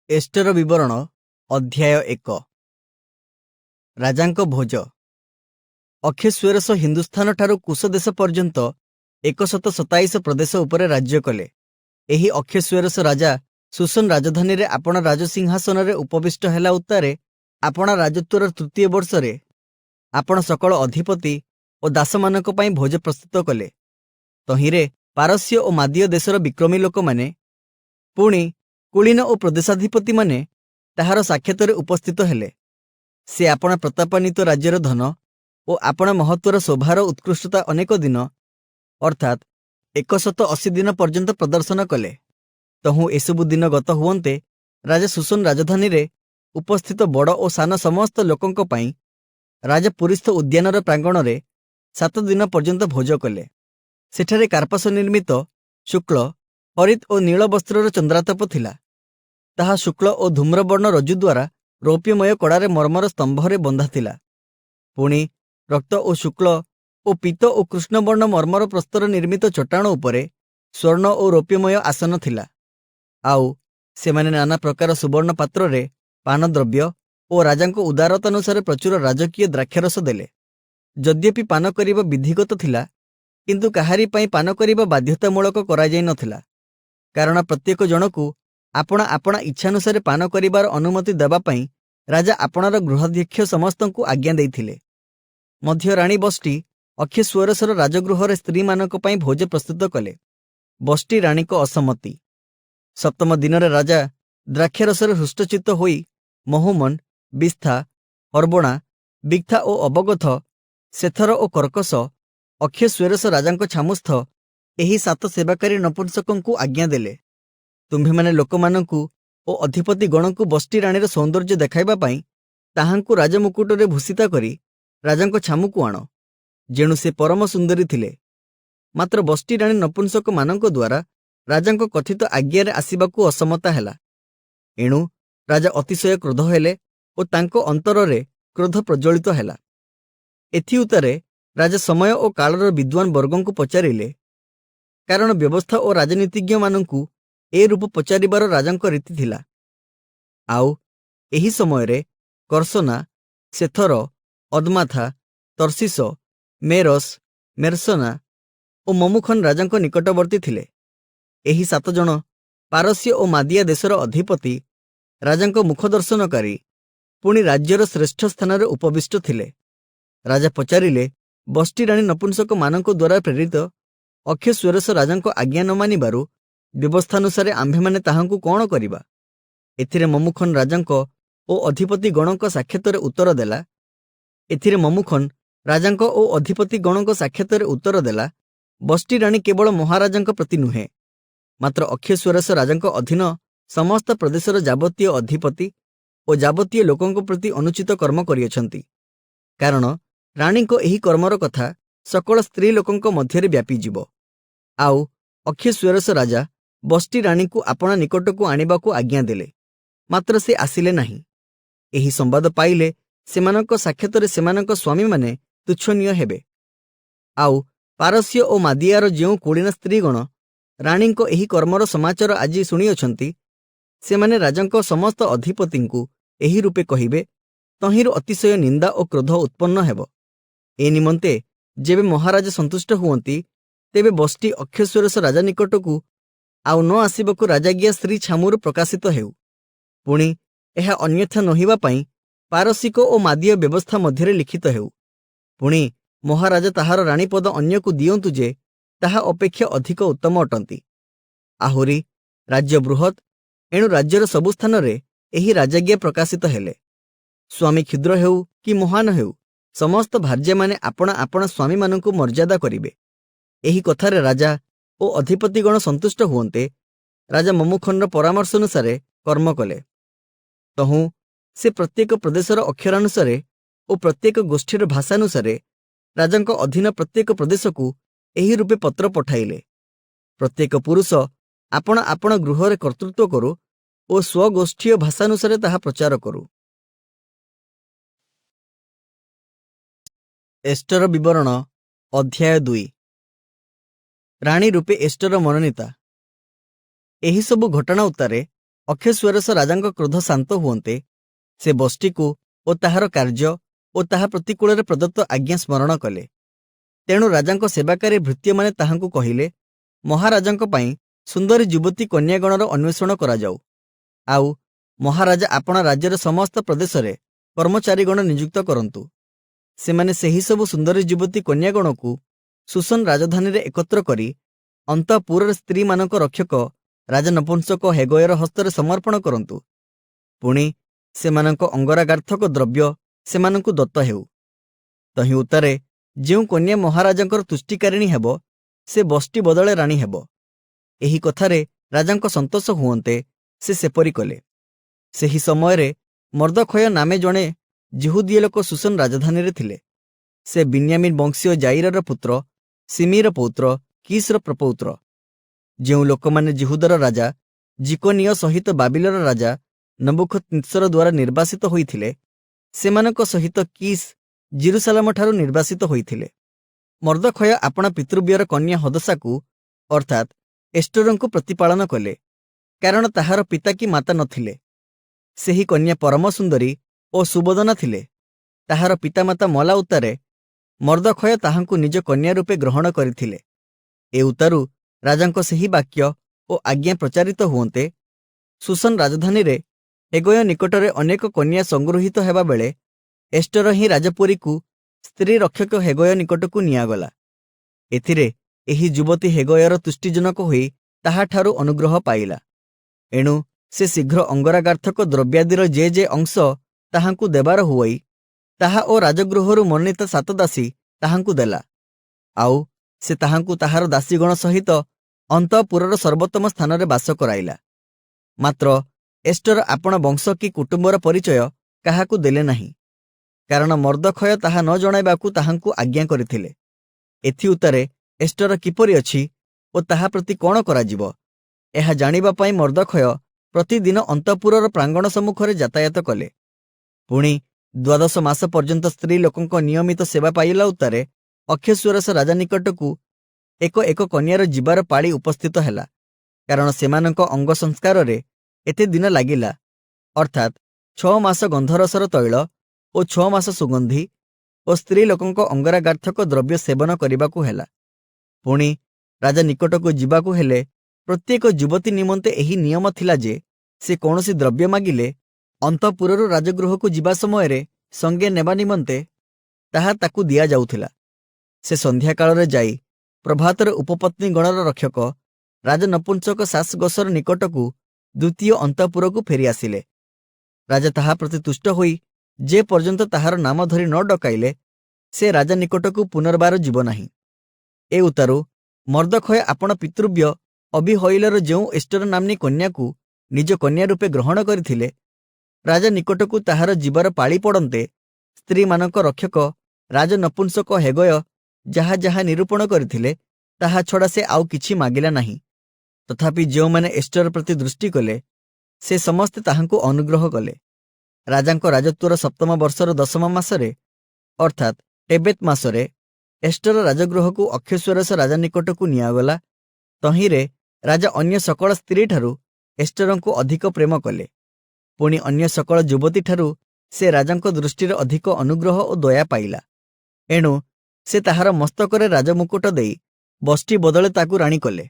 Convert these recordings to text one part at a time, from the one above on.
Ester विवरण अध्याय 1 राजांक भोज। अक्षेश्वरस हिंदुस्तान ठारू कुश देश पर्यंत 127 प्रदेश उपरे राज्य कले। एही अक्षेश्वरस राजा सुसन राजधानी रे आपण राजसिंहासन रे उपविष्ट हेला उत्तारे आपण राजत्वर तृतीय वर्ष रे आपण सकल अधिपति और दासमानक पई भोज प्रस्तुत कले। तहिरे पारस्य और मादीय देशर विक्रमी लोक माने पुणी कुलीन और प्रदेशाधिपति माने ताहार साक्षातरे उपस्थित हेले। से आपण प्रतापान्वित राज्यर धन और आपण महत्वर शोभार उत्कृष्टता अनेक दिन अर्थात 180 दिन पर्यंत प्रदर्शन कले। तहु एसबु दिन गत हुवंते राजा सुसन राजधानी रे उपस्थित बड़ और सान समस्त लोकंक पई राजपुरीस्थ उद्यानर प्रांगण रे 7 दिन पर्यंत भोज कले। सेठारे कार्पास निर्मित शुक्ल हरित और नील वस्त्रर चंद्रातप थिला। ताहा शुक्ल और धूम्रवर्ण रज्जु द्वारा रौप्यमय कड़ारे मर्मर स्तंभरे बंधा थिला। पुणी रक्त और शुक्ल और पीत और कृष्णवर्ण मर्मर प्रस्तर निर्मित चट्टाण उपरे स्वर्ण और रौप्यमय आसन थिला। आउ सेमाने नाना प्रकार सुवर्ण पात्र रे पानद्रव्य और राजांको उदारतानुसार प्रचुर राजकीय द्राक्षरस देले। यद्यपि पान करिबा विधिगत थिला किंतु काहारी पई पान करिबा बाध्यतामूलक करा जाय नथिला, कारण प्रत्येक जनकू आपणा आपणा इच्छानुसार पान करिबार अनुमति देबा पई राजा आपणार गृहाध्यक्ष समस्तंकु आज्ञा देइथिले। मध्य राणी बष्टी अक्षेश्वरसर राजगृहरे स्त्री मानक पई भोज प्रस्तुत कले। बष्टी राणी को असम्मति। सप्तम दिनरे राजा द्राक्षरसर हृष्टचित्त होई महुमन, बिस्था, हर्बणा, बिक्था और अवगथ, सेथर और कर्कश अक्षेश्वरस राजांक छामुस्थ एही 7 सेवाकारी नपुंसकंकु आज्ञा देले। तुम्भे माने लोकमानंकु ओ अधिपति गणंकु बष्टी राणीर सौंदर्य देखाइबा पई ताहांकु राजमुकुटरे भूषिता करी राजांक छामुकु आण, जेणु से परम सुंदरी थिले। मात्र बष्टी राणी नपुंसक मानंक द्वारा राजांक कथित आज्ञारे आसिबाकु असमता हेला। एणु राजा अतिशय क्रोध हेले और तांको अंतରରେ क्रोध प्रज्वलित हेला। एथि उतारे राजा समय और कालर विद्वान वर्गंकु पचारिले, कारण व्यवस्था और राजनीतिज्ञ मानंकु ए रूप पचारिबार राजांक रीति थिला। आउ एही समयरे कर्सना, सेथर, अदमाथा, तर्सीस, मेरस, मेर्सना और ममुखन राजांक निकटवर्ती थिले। एही 7 जन पारस्य और मादिया देशर अधिपति राजांक मुखदर्शनकारी पुणी राज्यर श्रेष्ठ स्थान उपविष्ट थिले। राजा पचारिले, बष्टी राणी नपुंसक मानक द्वारा प्रेरित अक्षेश्वरस राजांक आज्ञा न मानिबारु व्यवस्थानुसारे आम्भेमाने ताहांकु कौन करिबा। एथिरे ममुखन राजांक ओ अधिपति गणक साक्षातरे उत्तर देला। बष्टी राणी केवल महाराजांक प्रति नुहे, मात्र अक्षेश्वरस राजांक अधीन समस्त प्रदेशर जावतीय अधिपति और जावतीय लोकंक प्रति अनुचित कर्म करियछंती। कारण राणीको एही कर्मर कथा सकल स्त्री लोकंक मध्यरे व्यापी जीव। आउ अक्षेश्वरस राजा बष्टी राणी को आपणा निकटकू आनिबाकू आज्ञा देले, मात्र से आसिले नाही। एही संवाद पाइले सेमानक साक्षातरे सेमानक स्वामी माने तुच्छनीय हेबे। आउ पारस्य और मादियार जेउ कुलीन स्त्रीगण राणीको एही कर्मर समाचार आज शुणिअछंती, सेमाने राजांक समस्त अधिपतिंकु एही रूपे कहिबे, तहिंरु अतिशय निंदा और क्रोध उत्पन्न हेब। ए निमंते जेबे महाराज संतुष्ट हुवंती तेबे बष्टी अक्षेश्वरस राजा निकटकू आउ न आसिबाकू राजाज्ञा श्री छामुरु प्रकाशित हेउ। पुणी एहा अन्यथा नहिबा पई पारसिक और मादीय व्यवस्था मध्यरे लिखित हेउ। पुणी महाराज ताहार राणीपद अन्यकू दियंतु जे ताहा अपेक्षा अधिक उत्तम अटंती। आहुरी राज्य बृहत, एणु राज्यर सबु स्थान रे एही राजाज्ञा प्रकाशित हेले। स्वामी क्षुद्र हेउ कि महान हेउ, समस्त भार्य माने आपणा आपणा स्वामी मानंकु मर्यादा करिवे। एही कथारे राजा ओ अधिपतिगण संतुष्ट हुवंते राजा ममुखनर परामर्श अनुसारे कर्म कले। तहु से प्रत्येक प्रदेशर अक्षरानुसारे और प्रत्येक गोष्ठीर भाषानुसारे राजांक अधीन प्रत्येक प्रदेशकू एही रूपे पत्र पठाइले। प्रत्येक पुरुष आपण आपण गृहरे कर्तृत्व करू और स्वगोष्ठीय भाषानुसारे ताहा प्रचार करू। एस्टर विवरण अध्याय 2 राणी रूपे एस्टर मनोनीता। एही सबु घटना उत्तारे ଅକ୍ଷେଶ୍ୱରସ ରାଜାଙ୍କ କ୍ରୋଧ ଶାନ୍ତ ହୁଅନ୍ତେ ସେ ବଷ୍ଟିକୁ ଓ ତାହାର କାର୍ଯ୍ୟ ଓ ତାହା ପ୍ରତିକୂଳରେ ପ୍ରଦତ୍ତ ଆଜ୍ଞା ସ୍ମରଣ କଲେ। ତେଣୁ ରାଜାଙ୍କ ସେବାକାରୀ ଭୃତ୍ୟମାନେ ତାହାଙ୍କୁ କହିଲେ, ମହାରାଜାଙ୍କ ପାଇଁ ସୁନ୍ଦରୀ ଯୁବତୀ କନ୍ୟାଗଣର ଅନ୍ୱେଷଣ କରାଯାଉ। ଆଉ ମହାରାଜା ଆପଣା ରାଜ୍ୟର ସମସ୍ତ ପ୍ରଦେଶରେ କର୍ମଚାରୀଗଣ ନିଯୁକ୍ତ କରନ୍ତୁ। ସେମାନେ ସେହିସବୁ ସୁନ୍ଦରୀ ଯୁବତୀ କନ୍ୟାଗଣକୁ ସୁସନ ରାଜଧାନୀରେ ଏକତ୍ର କରି ଅନ୍ତଃପୁରର ସ୍ତ୍ରୀମାନଙ୍କ ରକ୍ଷକ ରାଜା ନପୁଂସକ ହେଗୟର ହସ୍ତରେ ସମର୍ପଣ କରନ୍ତୁ। ପୁଣି ସେମାନଙ୍କ ଅଙ୍ଗରାଗାର୍ଥକ ଦ୍ରବ୍ୟ ସେମାନଙ୍କୁ ଦତ୍ତ ହେଉ। ତହିଁ ଉତ୍ତାରେ ଯେଉଁ କନ୍ୟା ମହାରାଜାଙ୍କର ତୁଷ୍ଟିକାରିଣୀ ହେବ ସେ ବଷ୍ଟି ବଦଳେ ରାଣୀ ହେବ। ଏହି କଥାରେ ରାଜାଙ୍କ ସନ୍ତୋଷ ହୁଅନ୍ତେ ସେ ସେପରି କଲେ। ସେହି ସମୟରେ ମର୍ଦ୍ଦଖୟ ନାମେ ଜଣେ ଯିହୁଦୀୟ ଲୋକ ସୁସନ ରାଜଧାନୀରେ ଥିଲେ। ସେ ବିନ୍ୟାମିନ ବଂଶୀୟ ଜାଇରର ପୁତ୍ର, ସିମିର ପୌତ୍ର, କିସ୍ର ପ୍ରପୌତ୍ର। ଯେଉଁ ଲୋକମାନେ ଯିହୁଦାର ରାଜା ଜିକୋନିୟ ସହିତ ବାବିଲର ରାଜା ନବୁଖଦ୍ନେସ୍ସର ଦ୍ୱାରା ନିର୍ବାସିତ ହୋଇଥିଲେ, ସେମାନଙ୍କ ସହିତ କିସ୍ ଜିରୁସାଲାମଠାରୁ ନିର୍ବାସିତ ହୋଇଥିଲେ। ମର୍ଦ୍ଦଖୟ ଆପଣା ପିତୃବ୍ୟର କନ୍ୟା ହଦସାକୁ ଅର୍ଥାତ୍ ଏଷ୍ଟରଙ୍କୁ ପ୍ରତିପାଳନ କଲେ, କାରଣ ତାହାର ପିତା କି ମାତା ନଥିଲେ। ସେହି କନ୍ୟା ପରମ ସୁନ୍ଦରୀ ଓ ସୁବଦନା ଥିଲେ। ତାହାର ପିତାମାତା ମଲା ଉତ୍ତାରେ ମର୍ଦ୍ଦଖୟ ତାହାଙ୍କୁ ନିଜ କନ୍ୟା ରୂପେ ଗ୍ରହଣ କରିଥିଲେ। ଏ ଉତ୍ତାରୁ ରାଜାଙ୍କ ସେହି ବାକ୍ୟ ଓ ଆଜ୍ଞା ପ୍ରଚାରିତ ହୁଅନ୍ତେ ସୁସନ ରାଜଧାନୀରେ ହେଗୟ ନିକଟରେ ଅନେକ କନ୍ୟା ସଂଗୃହୀତ ହେବା ବେଳେ ଏଷ୍ଟର ହିଁ ରାଜପୁରୀକୁ ସ୍ତ୍ରୀ ରକ୍ଷକ ହେଗୟ ନିକଟକୁ ନିଆଗଲା। ଏଥିରେ ଏହି ଯୁବତୀ ହେଗୟର ତୁଷ୍ଟିଜନକ ହୋଇ ତାହାଠାରୁ ଅନୁଗ୍ରହ ପାଇଲା। ଏଣୁ ସେ ଶୀଘ୍ର ଅଙ୍ଗରାଗାର୍ଥକ ଦ୍ରବ୍ୟାଦିର ଯେ ଅଂଶ ତାହାଙ୍କୁ ଦେବାର ହୁଅଇ ତାହା ଓ ରାଜଗୃହରୁ ମନୋନୀତ 7 ଦାସୀ ତାହାଙ୍କୁ ଦେଲା। ଆଉ ସେ ତାହାଙ୍କୁ ତାହାର ଦାସୀଗଣ ସହିତ ଅନ୍ତଃପୁରର ସର୍ବୋତ୍ତମ ସ୍ଥାନରେ ବାସ କରାଇଲା। ମାତ୍ର ଏଷ୍ଟର ଆପଣା ବଂଶ କି କୁଟୁମ୍ବର ପରିଚୟ କାହାକୁ ଦେଲେ ନାହିଁ, କାରଣ ମର୍ଦ୍ଦଖୟ ତାହା ନ ଜଣାଇବାକୁ ତାହାଙ୍କୁ ଆଜ୍ଞା କରିଥିଲେ। ଏଥି ଉତ୍ତାରେ ଏଷ୍ଟର କିପରି ଅଛି ଓ ତାହା ପ୍ରତି କ'ଣ କରାଯିବ, ଏହା ଜାଣିବା ପାଇଁ ମର୍ଦ୍ଦଖୟ ପ୍ରତିଦିନ ଅନ୍ତଃପୁରର ପ୍ରାଙ୍ଗଣ ସମ୍ମୁଖରେ ଯାତାୟାତ କଲେ। ପୁଣି 12 ମାସ ପର୍ଯ୍ୟନ୍ତ ସ୍ତ୍ରୀ ଲୋକଙ୍କ ନିୟମିତ ସେବା ପାଇଲା ଉତ୍ତାରେ ଅକ୍ଷେଶ୍ୱରସ ରାଜା ନିକଟକୁ ଏକ ଏକ କନ୍ୟାର ଯିବାର ପାଳି ଉପସ୍ଥିତ ହେଲା, କାରଣ ସେମାନଙ୍କ ଅଙ୍ଗ ସଂସ୍କାରରେ ଏତେ ଦିନ ଲାଗିଲା, ଅର୍ଥାତ୍ 6 ମାସ ଗନ୍ଧରସର ତୈଳ ଓ 6 ମାସ ସୁଗନ୍ଧି ଓ ସ୍ତ୍ରୀ ଲୋକଙ୍କ ଅଙ୍ଗରାଗାର୍ଥକ ଦ୍ରବ୍ୟ ସେବନ କରିବାକୁ ହେଲା। ପୁଣି ରାଜା ନିକଟକୁ ଯିବାକୁ ହେଲେ ପ୍ରତ୍ୟେକ ଯୁବତୀ ନିମନ୍ତେ ଏହି ନିୟମ ଥିଲା ଯେ ସେ କୌଣସି ଦ୍ରବ୍ୟ ମାଗିଲେ ଅନ୍ତଃପୁରରୁ ରାଜଗୃହକୁ ଯିବା ସମୟରେ ସଙ୍ଗେ ନେବା ନିମନ୍ତେ ତାହା ତାକୁ ଦିଆଯାଉଥିଲା। ସେ ସନ୍ଧ୍ୟାକାଳରେ ଯାଇ ପ୍ରଭାତରେ ଉପପତ୍ନୀ ଗଣର ରକ୍ଷକ ରାଜା ନପୁଂସକ ଶାସଗୋସର ନିକଟକୁ ଦ୍ୱିତୀୟ ଅନ୍ତଃପୁରକୁ ଫେରିଆସିଲେ। ରାଜା ତାହା ପ୍ରତି ତୁଷ୍ଟ ହୋଇ ଯେ ପର୍ଯ୍ୟନ୍ତ ତାହାର ନାମ ଧରି ନ ଡକାଇଲେ ସେ ରାଜା ନିକଟକୁ ପୁନର୍ବାର ଯିବ ନାହିଁ। ଏ ଉତ୍ତାରୁ ମର୍ଦ୍ଦଖୟ ଆପଣ ପିତୃବ୍ୟ ଅବିହଇଲର ଯେଉଁ ଏଷ୍ଟର ନାମ୍ନୀ କନ୍ୟାକୁ ନିଜ କନ୍ୟା ରୂପେ ଗ୍ରହଣ କରିଥିଲେ, ରାଜା ନିକଟକୁ ତାହାର ଯିବାର ପାଳି ପଡ଼ନ୍ତେ ସ୍ତ୍ରୀମାନଙ୍କ ରକ୍ଷକ ରାଜ ନପୁଂସକ ହେଗୟ ଯାହା ଯାହା ନିରୂପଣ କରିଥିଲେ ତାହା ଛଡ଼ା ସେ ଆଉ କିଛି ମାଗିଲା ନାହିଁ। ତଥାପି ଯେଉଁମାନେ ଏଷ୍ଟର ପ୍ରତି ଦୃଷ୍ଟି କଲେ ସେ ସମସ୍ତେ ତାହାଙ୍କୁ ଅନୁଗ୍ରହ କଲେ। ରାଜାଙ୍କ ରାଜତ୍ୱର 7ମ ବର୍ଷର 10ମ ମାସରେ ଅର୍ଥାତ୍ ଟେବେତ୍ ମାସରେ ଏଷ୍ଟର ରାଜଗୃହକୁ ଅକ୍ଷେଶ୍ୱରସ ରାଜା ନିକଟକୁ ନିଆଗଲା। ତହିଁରେ ରାଜା ଅନ୍ୟ ସକଳ ସ୍ତ୍ରୀଠାରୁ ଏଷ୍ଟରଙ୍କୁ ଅଧିକ ପ୍ରେମ କଲେ। ପୁଣି ଅନ୍ୟ ସକଳ ଯୁବତୀଠାରୁ ସେ ରାଜାଙ୍କ ଦୃଷ୍ଟିରେ ଅଧିକ ଅନୁଗ୍ରହ ଓ ଦୟା ପାଇଲା। ଏଣୁ ସେ ତାହାର ମସ୍ତକରେ ରାଜମୁକୁଟ ଦେଇ ବଷ୍ଟି ବଦଳେ ତାକୁ ରାଣୀ କଲେ।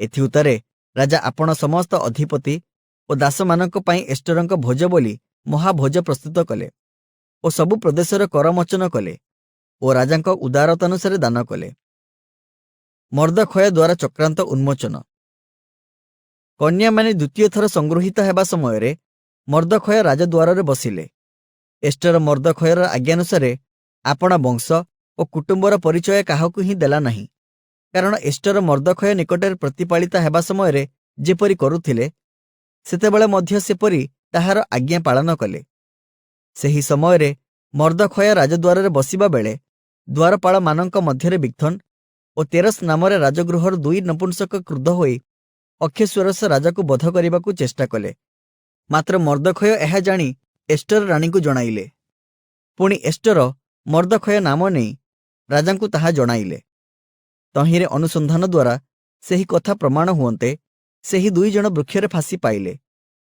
ଏଥି ଉତ୍ତାରେ ରାଜା ଆପଣ ସମସ୍ତ ଅଧିପତି ଓ ଦାସମାନଙ୍କ ପାଇଁ ଏଷ୍ଟରଙ୍କ ଭୋଜ ବୋଲି ମହାଭୋଜ ପ୍ରସ୍ତୁତ କଲେ ଓ ସବୁ ପ୍ରଦେଶର କରମୋଚନ କଲେ ଓ ରାଜାଙ୍କ ଉଦାରତାନୁସାରେ ଦାନ କଲେ। ମର୍ଦ୍ଦଖୟ ଦ୍ୱାରା ଚକ୍ରାନ୍ତ ଉନ୍ମୋଚନ। କନ୍ୟାମାନେ ଦ୍ୱିତୀୟ ଥର ସଂଗୃହୀତ ହେବା ସମୟରେ ମର୍ଦ୍ଦଖୟ ରାଜଦ୍ୱାରରେ ବସିଲେ। ଏଷ୍ଟର ମର୍ଦ୍ଦଖୟର ଆଜ୍ଞାନୁସାରେ ଆପଣା ବଂଶ ଓ କୁଟୁମ୍ବର ପରିଚୟ କାହାକୁ ହିଁ ଦେଲା ନାହିଁ, କାରଣ ଏଷ୍ଟର ମର୍ଦ୍ଦଖୟ ନିକଟରେ ପ୍ରତିପାଳିତା ହେବା ସମୟରେ ଯେପରି କରୁଥିଲେ ସେତେବେଳେ ମଧ୍ୟ ସେପରି ତାହାର ଆଜ୍ଞା ପାଳନ କଲେ। ସେହି ସମୟରେ ମର୍ଦ୍ଦଖୟ ରାଜଦ୍ୱାରରେ ବସିବା ବେଳେ ଦ୍ୱାରପାଳମାନଙ୍କ ମଧ୍ୟରେ ବିଗ୍ଥନ ଓ ତେରସ ନାମରେ ରାଜଗୃହର 2 ନପୁଂସକ କ୍ରୁଦ୍ଧ ହୋଇ ଅକ୍ଷେଶ୍ୱରସ ରାଜାକୁ ବଧ କରିବାକୁ ଚେଷ୍ଟା କଲେ। ମାତ୍ର ମର୍ଦ୍ଦଖୟ ଏହା ଜାଣି ଏଷ୍ଟର ରାଣୀଙ୍କୁ ଜଣାଇଲେ। ପୁଣି ଏଷ୍ଟର ମର୍ଦ୍ଦଖୟ ନାମ ନେଇ ରାଜାଙ୍କୁ ତାହା ଜଣାଇଲେ। ତହିଁରେ ଅନୁସନ୍ଧାନ ଦ୍ୱାରା ସେହି କଥା ପ୍ରମାଣ ହୁଅନ୍ତେ ସେହି 2 ଜଣ ବୃକ୍ଷରେ ଫାଶୀ ପାଇଲେ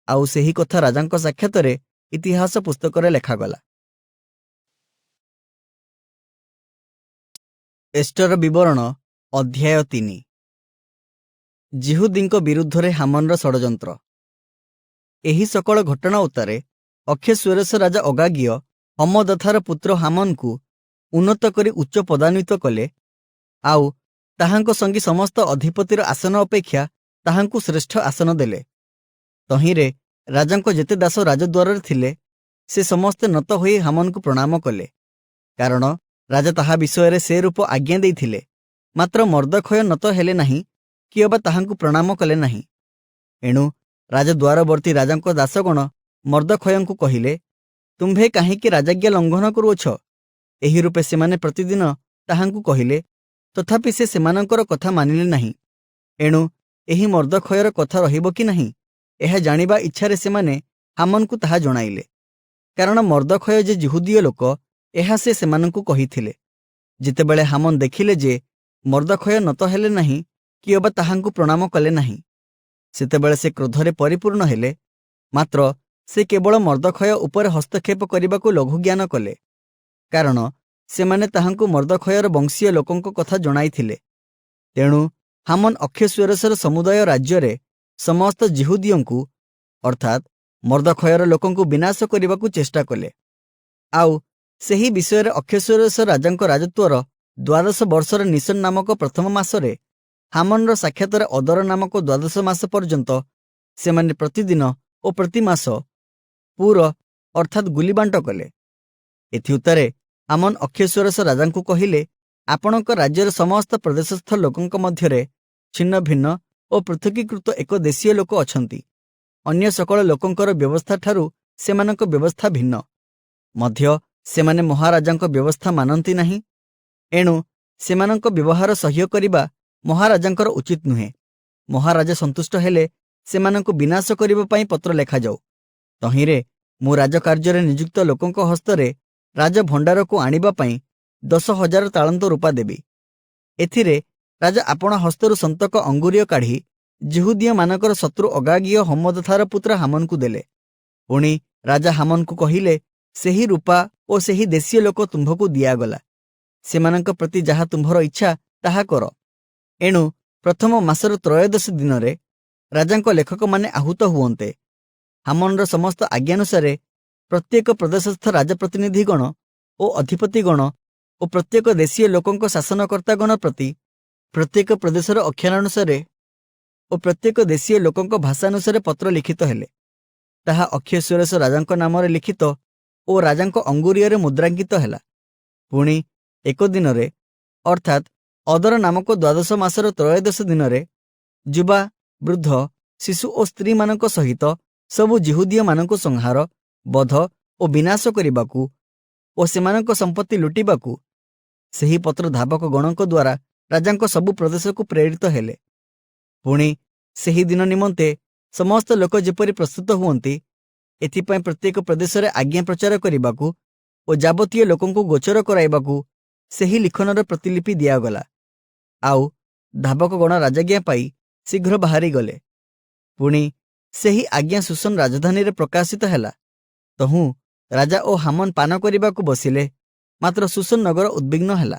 आउ ସେହି କଥା ରାଜାଙ୍କ ସାକ୍ଷାତରେ ଇତିହାସ ପୁସ୍ତକରେ ଲେଖାଗଲା। ଏଷ୍ଟର ବିବରଣ ଅଧ୍ୟାୟ 3। ଜିହୁଦୀଙ୍କ ବିରୁଦ୍ଧରେ ହାମାନର ଷଡ଼ଯନ୍ତ୍ର। ଏହି ସକଳ ଘଟଣା ଉତ୍ତାରେ ଅକ୍ଷେଶ୍ୱରେଶ ରାଜା ଅଗାଗୀୟ ହମଦଥାର ପୁତ୍ର ହାମାନକୁ ଉନ୍ନତ କରି ଉଚ୍ଚ ପଦାନ୍ୱିତ କଲେ, ଆଉ ତାହାଙ୍କ ସଙ୍ଗୀ ସମସ୍ତ ଅଧିପତିର ଆସନ ଅପେକ୍ଷା ତାହାଙ୍କୁ ଶ୍ରେଷ୍ଠ ଆସନ ଦେଲେ। ତହିଁରେ ରାଜାଙ୍କ ଯେତେ ଦାସ ରାଜଦ୍ୱାରରେ ଥିଲେ, ସେ ସମସ୍ତେ ନତ ହୋଇ ହାମାନକୁ ପ୍ରଣାମ କଲେ, କାରଣ ରାଜା ତାହା ବିଷୟରେ ସେ ରୂପ ଆଜ୍ଞା ଦେଇଥିଲେ। ମାତ୍ର ମର୍ଦ୍ଦଖୟ ନତ ହେଲେ ନାହିଁ, କି ଅବା ତାହାଙ୍କୁ ପ୍ରଣାମ କଲେ ନାହିଁ। ଏଣୁ ରାଜଦ୍ୱାରବର୍ତ୍ତୀ ରାଜାଙ୍କ ଦାସଗଣ ମର୍ଦ୍ଦଖୟଙ୍କୁ କହିଲେ, ତୁମ୍ଭେ କାହିଁକି ରାଜାଜ୍ଞା ଲଙ୍ଘନ କରୁଅଛ? ଏହି ରୂପେ ସେମାନେ ପ୍ରତିଦିନ ତାହାଙ୍କୁ କହିଲେ, ତଥାପି ସେ ସେମାନଙ୍କର କଥା ମାନିଲେ ନାହିଁ। ଏଣୁ ଏହି ମର୍ଦ୍ଦଖୟର କଥା ରହିବ କି ନାହିଁ, ଏହା ଜାଣିବା ଇଚ୍ଛାରେ ସେମାନେ ହାମାନକୁ ତାହା ଜଣାଇଲେ। କାରଣ ମର୍ଦ୍ଦଖୟ ଯେ ଜିହୁଦୀୟ ଲୋକ, ଏହା ସେ ସେମାନଙ୍କୁ କହିଥିଲେ। ଯେତେବେଳେ ହାମାନ ଦେଖିଲେ ଯେ ମର୍ଦ୍ଦଖୟ ନତ ହେଲେ ନାହିଁ, କି ଅବା ତାହାଙ୍କୁ ପ୍ରଣାମ କଲେ ନାହିଁ, ସେତେବେଳେ ସେ କ୍ରୋଧରେ ପରିପୂର୍ଣ୍ଣ ହେଲେ। ମାତ୍ର ସେ କେବଳ ମର୍ଦ୍ଦଖୟ ଉପରେ ହସ୍ତକ୍ଷେପ କରିବାକୁ ଲଘୁଜ୍ଞାନ କଲେ, କାରଣ ସେମାନେ ତାହାଙ୍କୁ ମର୍ଦ୍ଦଖୟର ବଂଶୀୟ ଲୋକଙ୍କ କଥା ଜଣାଇଥିଲେ। ତେଣୁ ହାମାନ ଅକ୍ଷେଶ୍ୱରେଶର ସମୁଦାୟ ରାଜ୍ୟରେ ସମସ୍ତ ଜିହୁଦୀୟଙ୍କୁ ଅର୍ଥାତ୍ ମର୍ଦ୍ଦଖୟର ଲୋକଙ୍କୁ ବିନାଶ କରିବାକୁ ଚେଷ୍ଟା କଲେ। ଆଉ ସେହି ବିଷୟରେ ଅକ୍ଷେଶ୍ୱରେଶ ରାଜାଙ୍କ ରାଜତ୍ୱର 12 ବର୍ଷର ନିସନ ନାମକ ପ୍ରଥମ ମାସରେ ହାମାନର ସାକ୍ଷାତରେ ଅଦର ନାମକ 12 ମାସ ପର୍ଯ୍ୟନ୍ତ ସେମାନେ ପ୍ରତିଦିନ ଓ ପ୍ରତି ମାସ ପୁର ଅର୍ଥାତ୍ ଗୁଲିବାଣ୍ଟ କଲେ। ଏଥି ଉତ୍ତାରେ ହାମାନ ଅକ୍ଷେଶ୍ୱରେଶ ରାଜାଙ୍କୁ କହିଲେ, ଆପଣଙ୍କ ରାଜ୍ୟର ସମସ୍ତ ପ୍ରଦେଶସ୍ଥ ଲୋକଙ୍କ ମଧ୍ୟରେ ଛିନ୍ନ ଭିନ୍ନ ଓ ପୃଥକୀକୃତ ଏକ ଦେଶୀୟ ଲୋକ ଅଛନ୍ତି। ଅନ୍ୟ ସକଳ ଲୋକଙ୍କର ବ୍ୟବସ୍ଥା ଠାରୁ ସେମାନଙ୍କ ବ୍ୟବସ୍ଥା ଭିନ୍ନ। ମଧ୍ୟ ସେମାନେ ମହାରାଜାଙ୍କ ବ୍ୟବସ୍ଥା ମାନନ୍ତି ନାହିଁ। ଏଣୁ ସେମାନଙ୍କ ବ୍ୟବହାର ସହ୍ୟ କରିବା ମହାରାଜାଙ୍କର ଉଚିତ ନୁହେଁ। ମହାରାଜା ସନ୍ତୁଷ୍ଟ ହେଲେ ସେମାନଙ୍କୁ ବିନାଶ କରିବା ପାଇଁ ପତ୍ର ଲେଖାଯାଉ। ତହିଁରେ ମୁଁ ରାଜକାର୍ଯ୍ୟରେ ନିଯୁକ୍ତ ଲୋକଙ୍କ ହସ୍ତରେ ରାଜଭଣ୍ଡାରକୁ ଆଣିବା ପାଇଁ 10,000 ତାଳନ୍ତ ରୂପା ଦେବି। ଏଥିରେ ରାଜା ଆପଣା ହସ୍ତରୁ ସନ୍ତକ ଅଙ୍ଗୁରୀୟ କାଢ଼ି ଜିହୁଦୀୟମାନଙ୍କର ଶତ୍ରୁ ଅଗାଗୀୟ ହମଦଥାର ପୁତ୍ର ହାମାନକୁ ଦେଲେ। ପୁଣି ରାଜା ହାମାନକୁ କହିଲେ, ସେହି ରୂପା ଓ ସେହି ଦେଶୀୟ ଲୋକ ତୁମ୍ଭକୁ ଦିଆଗଲା। ସେମାନଙ୍କ ପ୍ରତି ଯାହା ତୁମ୍ଭର ଇଚ୍ଛା ତାହା କର। ଏଣୁ ପ୍ରଥମ ମାସର ତ୍ରୟୋଦଶ ଦିନରେ ରାଜାଙ୍କ ଲେଖକମାନେ ଆହୁତ ହୁଅନ୍ତେ। ହାମାନର ସମସ୍ତ ଆଜ୍ଞାନୁସାରେ ପ୍ରତ୍ୟେକ ପ୍ରଦେଶସ୍ଥ ରାଜପ୍ରତିନିଧିଗଣ ଓ ଅଧିପତିଗଣ ଓ ପ୍ରତ୍ୟେକ ଦେଶୀୟ ଲୋକଙ୍କ ଶାସନକର୍ତ୍ତାଗଣ ପ୍ରତି ପ୍ରତ୍ୟେକ ପ୍ରଦେଶର ଅକ୍ଷରାନୁସାରେ ଓ ପ୍ରତ୍ୟେକ ଦେଶୀୟ ଲୋକଙ୍କ ଭାଷାନୁସାରେ ପତ୍ର ଲିଖିତ ହେଲେ। ତାହା ଅକ୍ଷେଶ୍ୱରେଶ ରାଜାଙ୍କ ନାମରେ ଲିଖିତ ଓ ରାଜାଙ୍କ ଅଙ୍ଗୁରୀୟରେ ମୁଦ୍ରାଙ୍କିତ ହେଲା। ପୁଣି ଏକ ଦିନରେ ଅର୍ଥାତ୍ ଅଦର ନାମକ 12 ମାସର ତ୍ରୟୋଦଶ ଦିନରେ ଯୁବା, ବୃଦ୍ଧ, ଶିଶୁ ଓ ସ୍ତ୍ରୀମାନଙ୍କ ସହିତ ସବୁ ଜିହୁଦୀୟମାନଙ୍କୁ ସଂହାର, ବଧ ଓ ବିନାଶ କରିବାକୁ ଓ ସେମାନଙ୍କ ସମ୍ପତ୍ତି ଲୁଟିବାକୁ ସେହି ପତ୍ର ଧାବକ ଗଣଙ୍କ ଦ୍ୱାରା ରାଜାଙ୍କ ସବୁ ପ୍ରଦେଶକୁ ପ୍ରେରିତ ହେଲେ। ପୁଣି ସେହି ଦିନ ନିମନ୍ତେ ସମସ୍ତ ଲୋକ ଯେପରି ପ୍ରସ୍ତୁତ ହୁଅନ୍ତି, ଏଥିପାଇଁ ପ୍ରତ୍ୟେକ ପ୍ରଦେଶରେ ଆଜ୍ଞା ପ୍ରଚାର କରିବାକୁ ଓ ଯାବତୀୟ ଲୋକଙ୍କୁ ଗୋଚର କରାଇବାକୁ ସେହି ଲିଖନର ପ୍ରତିଲିପି ଦିଆଗଲା। ଆଉ ଧାବକଗଣ ରାଜାଜ୍ଞା ପାଇ ଶୀଘ୍ର ବାହାରିଗଲେ। ପୁଣି ସେହି ଆଜ୍ଞା ସୁସନ ରାଜଧାନୀରେ ପ୍ରକାଶିତ ହେଲା। ତହୁଁ ରାଜା ଓ ହାମାନ ପାନ କରିବାକୁ ବସିଲେ, ମାତ୍ର ସୁସନ ନଗର ଉଦ୍ବିଗ୍ନ ହେଲା।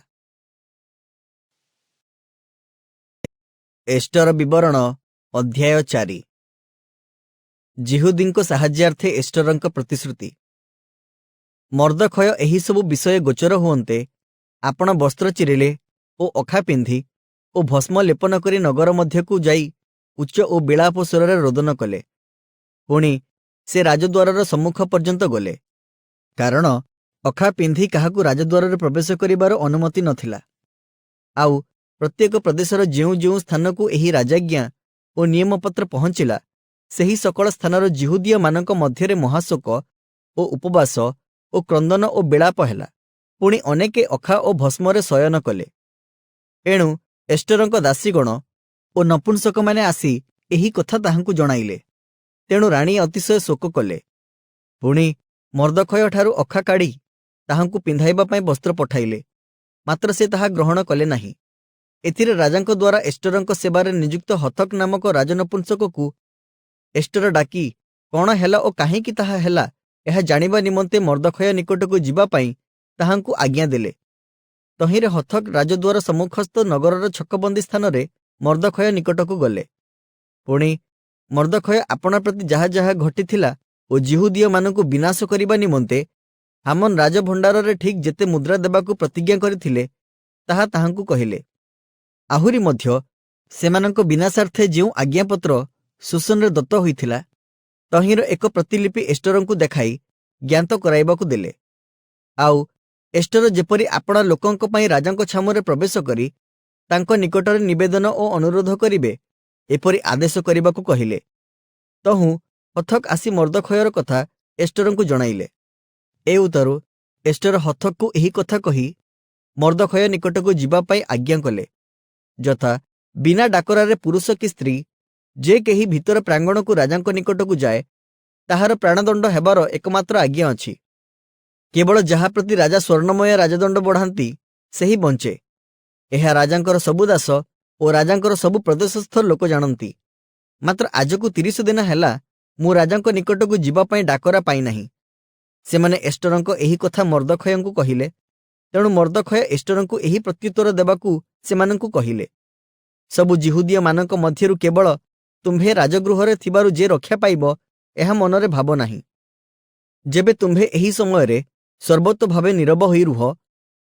ଏଷ୍ଟର ବିବରଣ ଅଧ୍ୟାୟ 4। ଜିହୁଦୀଙ୍କ ସାହାଯ୍ୟାର୍ଥେ ଏଷ୍ଟରଙ୍କ ପ୍ରତିଶ୍ରୁତି। ମର୍ଦ୍ଦଖୟ ଏହିସବୁ ବିଷୟ ଗୋଚର ହୁଅନ୍ତେ ଆପଣ ବସ୍ତ୍ର ଚିରିଲେ ଓ ଅଖା ପିନ୍ଧି ଓ ଭସ୍ମ ଲେପନ କରି ନଗର ମଧ୍ୟକୁ ଯାଇ ଉଚ୍ଚ ଓ ବିଳାପ ସ୍ୱରରେ ରୋଦନ କଲେ। ପୁଣି ସେ ରାଜଦ୍ୱାରର ସମ୍ମୁଖ ପର୍ଯ୍ୟନ୍ତ ଗଲେ, କାରଣ ଅଖା ପିନ୍ଧି କାହାକୁ ରାଜଦ୍ୱାରରେ ପ୍ରବେଶ କରିବାର ଅନୁମତି ନଥିଲା। ଆଉ ପ୍ରତ୍ୟେକ ପ୍ରଦେଶର ଯେଉଁ ଯେଉଁ ସ୍ଥାନକୁ ଏହି ରାଜାଜ୍ଞା ଓ ନିୟମପତ୍ର ପହଞ୍ଚିଲା, ସେହି ସକଳ ସ୍ଥାନର ଜିହୁଦୀୟମାନଙ୍କ ମଧ୍ୟରେ ମହାଶୋକ ଓ ଉପବାସ ଓ କ୍ରନ୍ଦନ ଓ ବିଳାପ ହେଲା। ପୁଣି ଅନେକେ ଅଖା ଓ ଭସ୍ମରେ ଶୟନ କଲେ। ଏଣୁ ଏଷ୍ଟରଙ୍କ ଦାସୀଗଣ ଓ ନପୁଂସକମାନେ ଆସି ଏହି କଥା ତାହାଙ୍କୁ ଜଣାଇଲେ। ତେଣୁ ରାଣୀ ଅତିଶୟ ଶୋକ କଲେ। ପୁଣି ମର୍ଦ୍ଦଖୟ ଠାରୁ ଅଖା କାଢ଼ି ତାହାଙ୍କୁ ପିନ୍ଧାଇବା ପାଇଁ ବସ୍ତ୍ର ପଠାଇଲେ, ମାତ୍ର ସେ ତାହା ଗ୍ରହଣ କଲେ ନାହିଁ। ଏଥିରେ ରାଜାଙ୍କ ଦ୍ୱାରା ଏଷ୍ଟରଙ୍କ ସେବାରେ ନିଯୁକ୍ତ ହଥକ ନାମକ ରାଜନପୁଂସକକୁ ଏଷ୍ଟର ଡାକି कौन हेला ओ काहींकि ताहा हेला एहा जानिबा निमंते मर्दखय निकटकू जिबा पई ताहांकू आज्ञा देले। तहिंरे हथक राजद्वार सम्मुखस्थ नगरर छकबंदी स्थाନରେ मर्दखय निकटकू गले। पुणी मर्दखय आपणा प्रति जाहा जाहा घटिथिला ओ जिहुदीय मानकू विनाश करिबा निमंते हामन राजभंडाରରେ ठीक जेते मुद्रा देबाकू प्रतिज्ञा करिथिले ताहा ताहांकू कहिले। आहुरी मध्य सेमानंको विनाशार्थे जेउ आज्ञापत्र सुसनरे दत्त होइथिला तहिंर एक प्रतिलिपि एस्टरंकू देखाई ज्ञात कराइबाकू देले। आउ एस्टर जेपरि आपणा लोकंक पई राजांको छामुरे प्रवेश करी तांको निकटरे निवेदन ओ अनुरोध करिवे एपरि आदेश करिबाकू कहिले। तहु हथक आसी मर्दखयर कथा एस्टरंकू जणाइले। ए उतारू एस्टर हथकू एही कथा कही मर्दखय निकटकू जिबा पई आज्ञा कले। यथा बिना डाकरारे पुरुष कि स्त्री जे केही भितर प्रांगणकू राजांको निकटकू जाए ताहार प्राणदंड हेबार एकमात्र आज्ञा अछि। केवल जहा प्रति राजा स्वर्णमय राजदंड बढ़ांती सेही बंचे। एहा राजांकर सबु दास ओ राजांकर सबु प्रदेशस्थ लोक जानती। मात्र आजकू 30 दिन हेला मु राजांको निकटकू जिबा पई डाकरा पाई नाही। सेमाने एस्टरंको एही कथा मर्दखयंकू कहिले। तेणु मर्दखय एस्टरंकू एही प्रत्युत्तर देबाकू सेमानंकू कहिले। सबु जिहुदीय मानक मध्यरु केवल तुम्भे राजगृहरे थिबारु जे रक्षा पाइब एहा मनरे भाब नाही। जेबे तुम्भे एही समयरे सर्वतो भावे नीरव होई रुह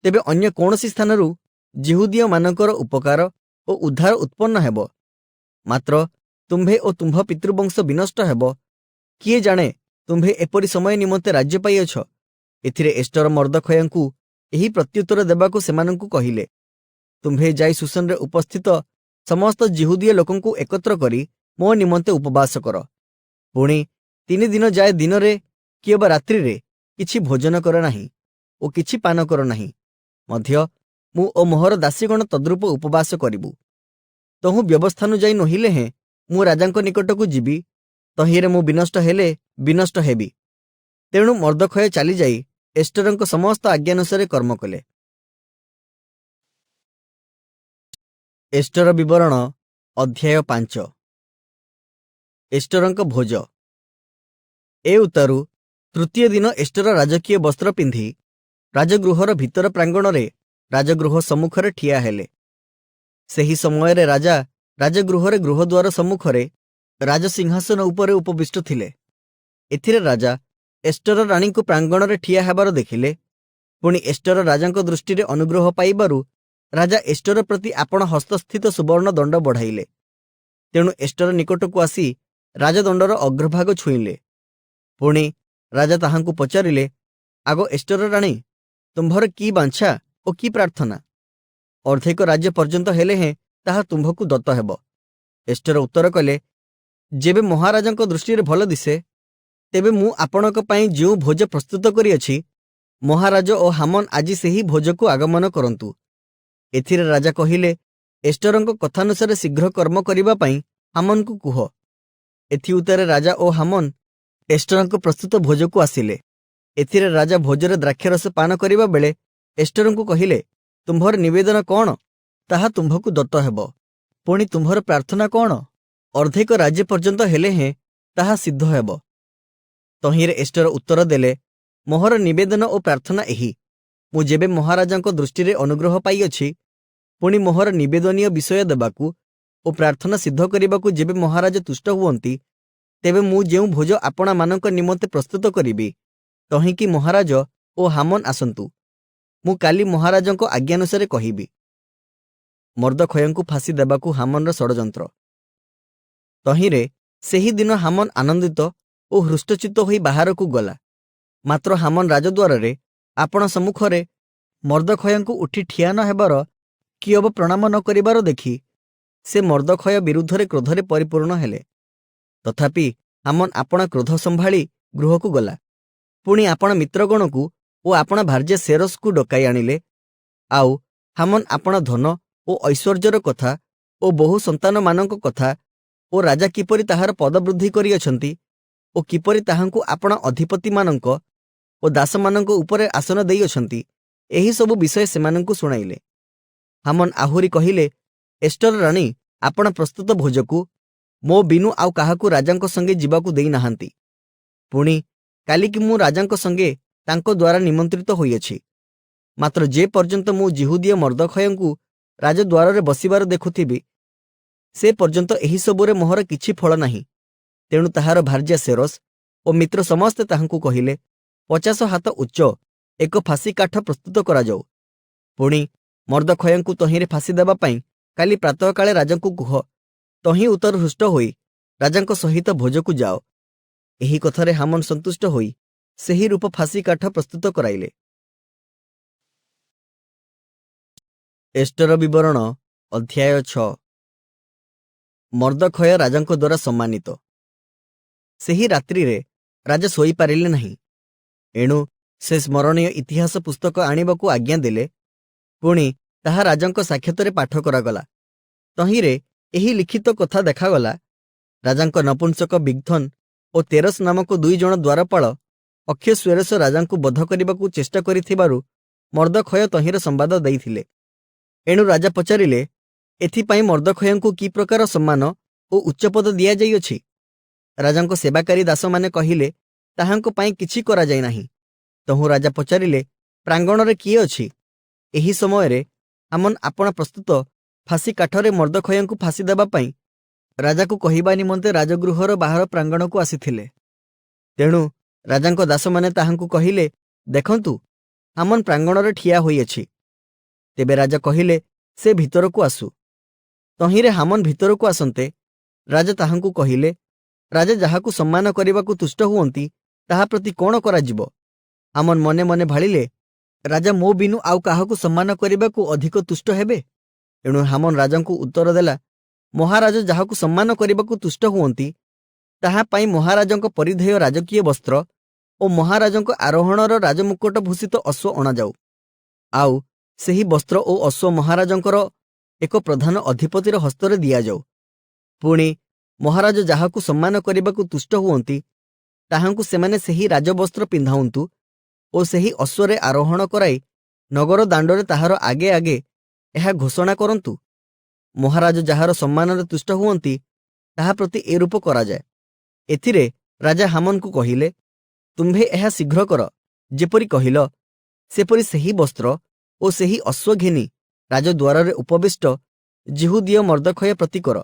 तेबे अन्य कौनसी स्थानरु जिहुदीय मानकर उपकार ओ उद्धार उत्पन्न हेब। मात्र तुम्भे ओ तुम्भ पितृवंश विनष्ट हेब। किए जाने तुम्भे एपरि समय निमंते राज्य पाई अछ। एथिरे एस्टर मर्दखयंकू एही प्रत्युत्तर देबाकू सेमानंकू कहिले। तुम्भे जाई सुसनरे उपस्थित समस्त जिहुदीय लोकंकू एकत्र करी मो निमंते उपवास कर। पुणी 3 दिन जाए दिनरे किबा रात्रिरे किछि भोजन कर नाही ओ किछि पान कर नाही। मध्य मु ओ मोहर दासीगण तद्रूप उपवास करिबु। तहु व्यवस्थानु जाई नहिले हे मु राजांको निकटकू जिबि तहिरे मु विनष्ट हेले विनष्ट हेबि। तेणु मर्दखय चली जाई एस्टरंको समस्त आज्ञानुसारे कर्म कले। एस्टर विवरण अध्याय 5। एस्टरंक भोज। ए उतारू तृतीय दिन एस्टर राजकीय वस्त्र पिंधि राजगृहर भितर प्रांगणरे राजगृह सम्मुखरे ठिया हेले। सेही समयरे राजा राजगृहरे गृहद्वार सम्मुखरे राजसिंहासन उपरे उपविष्ट थिले। एथिरे राजा एस्टर राणीଙ୍କୁ प्रांगणरे ठिया हेबार देखिले। पुणी एस्टर राजांको दृष्टिरे अनुग्रह पाइबारु राजा एस्टर प्रति आपण हस्तस्थित सुवर्ण दंड बढ़ाइले। तेणु एस्टर निकटकू आसी राजदंडर अग्रभाग छुईले। पुणी राजा ताहांकू पचारिले, आगो एस्टर राणी तुम्भर की बांछा ओ की प्रार्थना? अर्धेक राज्य पर्यंत हेले हें ताहा तुम्भकू दत्त हेब। एस्टर उत्तर कले, जेबे महाराजांको दृष्टिरे भल दिसे तेबे मु आपणक पई जेउ भोज प्रस्तुत करिअछि महाराज ओ हामन आजि सेही भोजकू आगमन करंतु। एथिरे राजा कहिले, एस्टरंको कथानुसारे शीघ्र कर्म करिबा पई हामनकू कुह। एथि उतारे राजा ओ हामन एस्टरंको प्रस्तुत भोजकू आसिले। एथिरे राजा भोजरे द्राक्षरस पान करिबा बेले एस्टरंको कहिले, तुम्भर निवेदन कौन? ताहा तुम्भकू दत्त हेब। पुणी तुम्भर प्रार्थना कौन? अर्धेक राज्य पर्यंत हेले हें ताहा सिद्ध हेब। तहिरे एस्टर उत्तर देले, मोहर निवेदन ओ प्रार्थना एही, मु जेबे महाराजांको दृष्टिरे अनुग्रह पाइअछि पुणी मोहर निवेदनीय विषय देबाकू ओ प्रार्थना सिद्ध करिबाकू जेबे महाराज तुष्ट हुअंती तेबे मु जेउ भोज आपणा मानक निमंते प्रस्तुत करिबि तहिंकि महाराज ओ हामन आसंतु। मु काली महाराजंको आज्ञानुसारे कहिबि। मर्दखयंकू फांसी देबाकू हामनर षड़यंत्र। तहिरे सेही दिन हामन आनंदित ओ हृष्टचित्त होई बाहरकू गला। मात्र हामन राजद्वारे आपण सम्मुखरे मर्दखयंकू उठी ठिया न हेबार कियब प्रणाम न करिबार देखि से मर्दखय विरुद्धरे क्रोधरे परिपूर्ण हेले। तथापि हामन आपण क्रोध संभाळी गृहकू गला। पुणी आपण मित्रगणकू ओ आपण भार्य सेरसकू डकाई आनिले। आउ हामन आपण धन ओ ऐश्वर्यर कथा ओ बहु संतान मानक कथा ओ राजा किपरि ताहार पदवृद्धि करिअछंती ओ किपरि ताहांकू आपण अधिपति मानक ओ दास मानक उपरे आसन देइअछंती एही सबु विषय सेमानंकू सुणाइले। हामन आहुरी कहिले, एस्टर राणी आपण प्रस्तुत भोजकू मो बिनु आउ काहाकू राजांको संगे जिबाकू देई नाहांती। पुणी कालिकी मु राजांक संगे तांको द्वारा निमंत्रित होइअछि। मात्र जे पर्यंत मु जिहुदीय मर्दखयंकु राजद्वार रे बसिबार देखुथिबि से पर्यंत एही सबुरे मोहर किछि फल नाही। तेणु ताहार भार्या सेरस ओ मित्र समस्ते ताहांकु कहिले 50 हाथ उच्च एक फासी काठ प्रस्तुत करा जाऊ। पुणी मर्दखयंकु तहिंरे फासी देबा पई काली प्रातः काले राजांकु कुह, तहीं उतर हृष्ट होई राजांक सहित भोजकु जाओ। एही कथारे हामन संतुष्ट होई सेही रूप फासी काठ प्रस्तुत कराइले। एस्टर विवरण अध्याय 6। मर्दखय राजांक द्वारा सम्मानित। सेही रात्रि रे राजा सोई पारिले नहीं। एणु से स्मरणीय इतिहास पुस्तक आनिबाकू आज्ञा देले। पुणी ताहा राजांक साक्षातरे पाठ करागला। तहिंरे एही लिखित कथा देखागला, राजांक नपुंसक बिग्थन ओ तेरस नामक 2 जण द्वारपाल अक्षयस्वेरस राजांकू बध करिबाकू चेष्टा करिथिबारु मर्दखय तहिंर संवाद देइथिले। एणु राजा पचारिले, एथिपाई मर्दखयंकू कि प्रकार सम्मान ओ उच्चपद दिया जाइअछि? राजांक सेवाकारी दास माने कहिले, ताहांक पाई किछि करा जाय नाही। तहु राजा पचारिले, प्रांगणरे किए अछि? एही समयरे आमन आपण प्रस्तुत फासी काठरे मर्दखयंकू फासी देबा पई राजाकू कहिबा निमंते राजगृहर बाहर प्रांगणकू आसिथिले। तेणु राजांक दास माने ताहांकू कहिले, देखंतु आमन प्रांगणरे ठिया होइअछि। तेबे राजा कहिले, से भितरकू आसु। तहिंरे हामन भितरकू आसन्ते राजा ताहांकू कहिले, राजा जाहाकू सम्मान करिबाकू तुष्ट हुअंती ताहा प्रति कोण कराजिबो? आमन मने मने भाळिले, राजा मो बिनु आउ काहाकू सम्मान करिबाकू अधिक तुष्ट हेबे। एणु हामन राजांकू उत्तर देला, महाराज जाहाकू सम्मान करिबाकू तुष्ट हुअंती ताहा पाई महाराजंक परिधेय राजकीय वस्त्र ओ महाराजंक आरोहणर राजमुकुट भूषित अश्व अणाजाऊ। आउ सेही वस्त्र ओ अश्व महाराजंकर एक प्रधान अधिपतिर हस्ତରେ दियाजाऊ। पुणी महाराज जाहाकू सम्मान करिबाकू तुष्ट हुअंती ताहांकू सेमाने सेही राजवस्त्र पिंधाउंतु ओ सेही अश्वरे आरोहण कराई नगर दांडरे ताहार आगे आगे एहा घोषणा करंतु, महाराज जाहार सम्मानरे तुष्ट हुअंती ताहा प्रति ए रूप कराजाए। एथिरे राजा हामनकू कहिले, तुम्भे एहा शीघ्र कर, जेपरि कहिल सेपरि सेही वस्त्र ओ सेही अश्व घेनी राजद्वारे उपविष्ट जिहुदीय मर्दखय प्रति कर।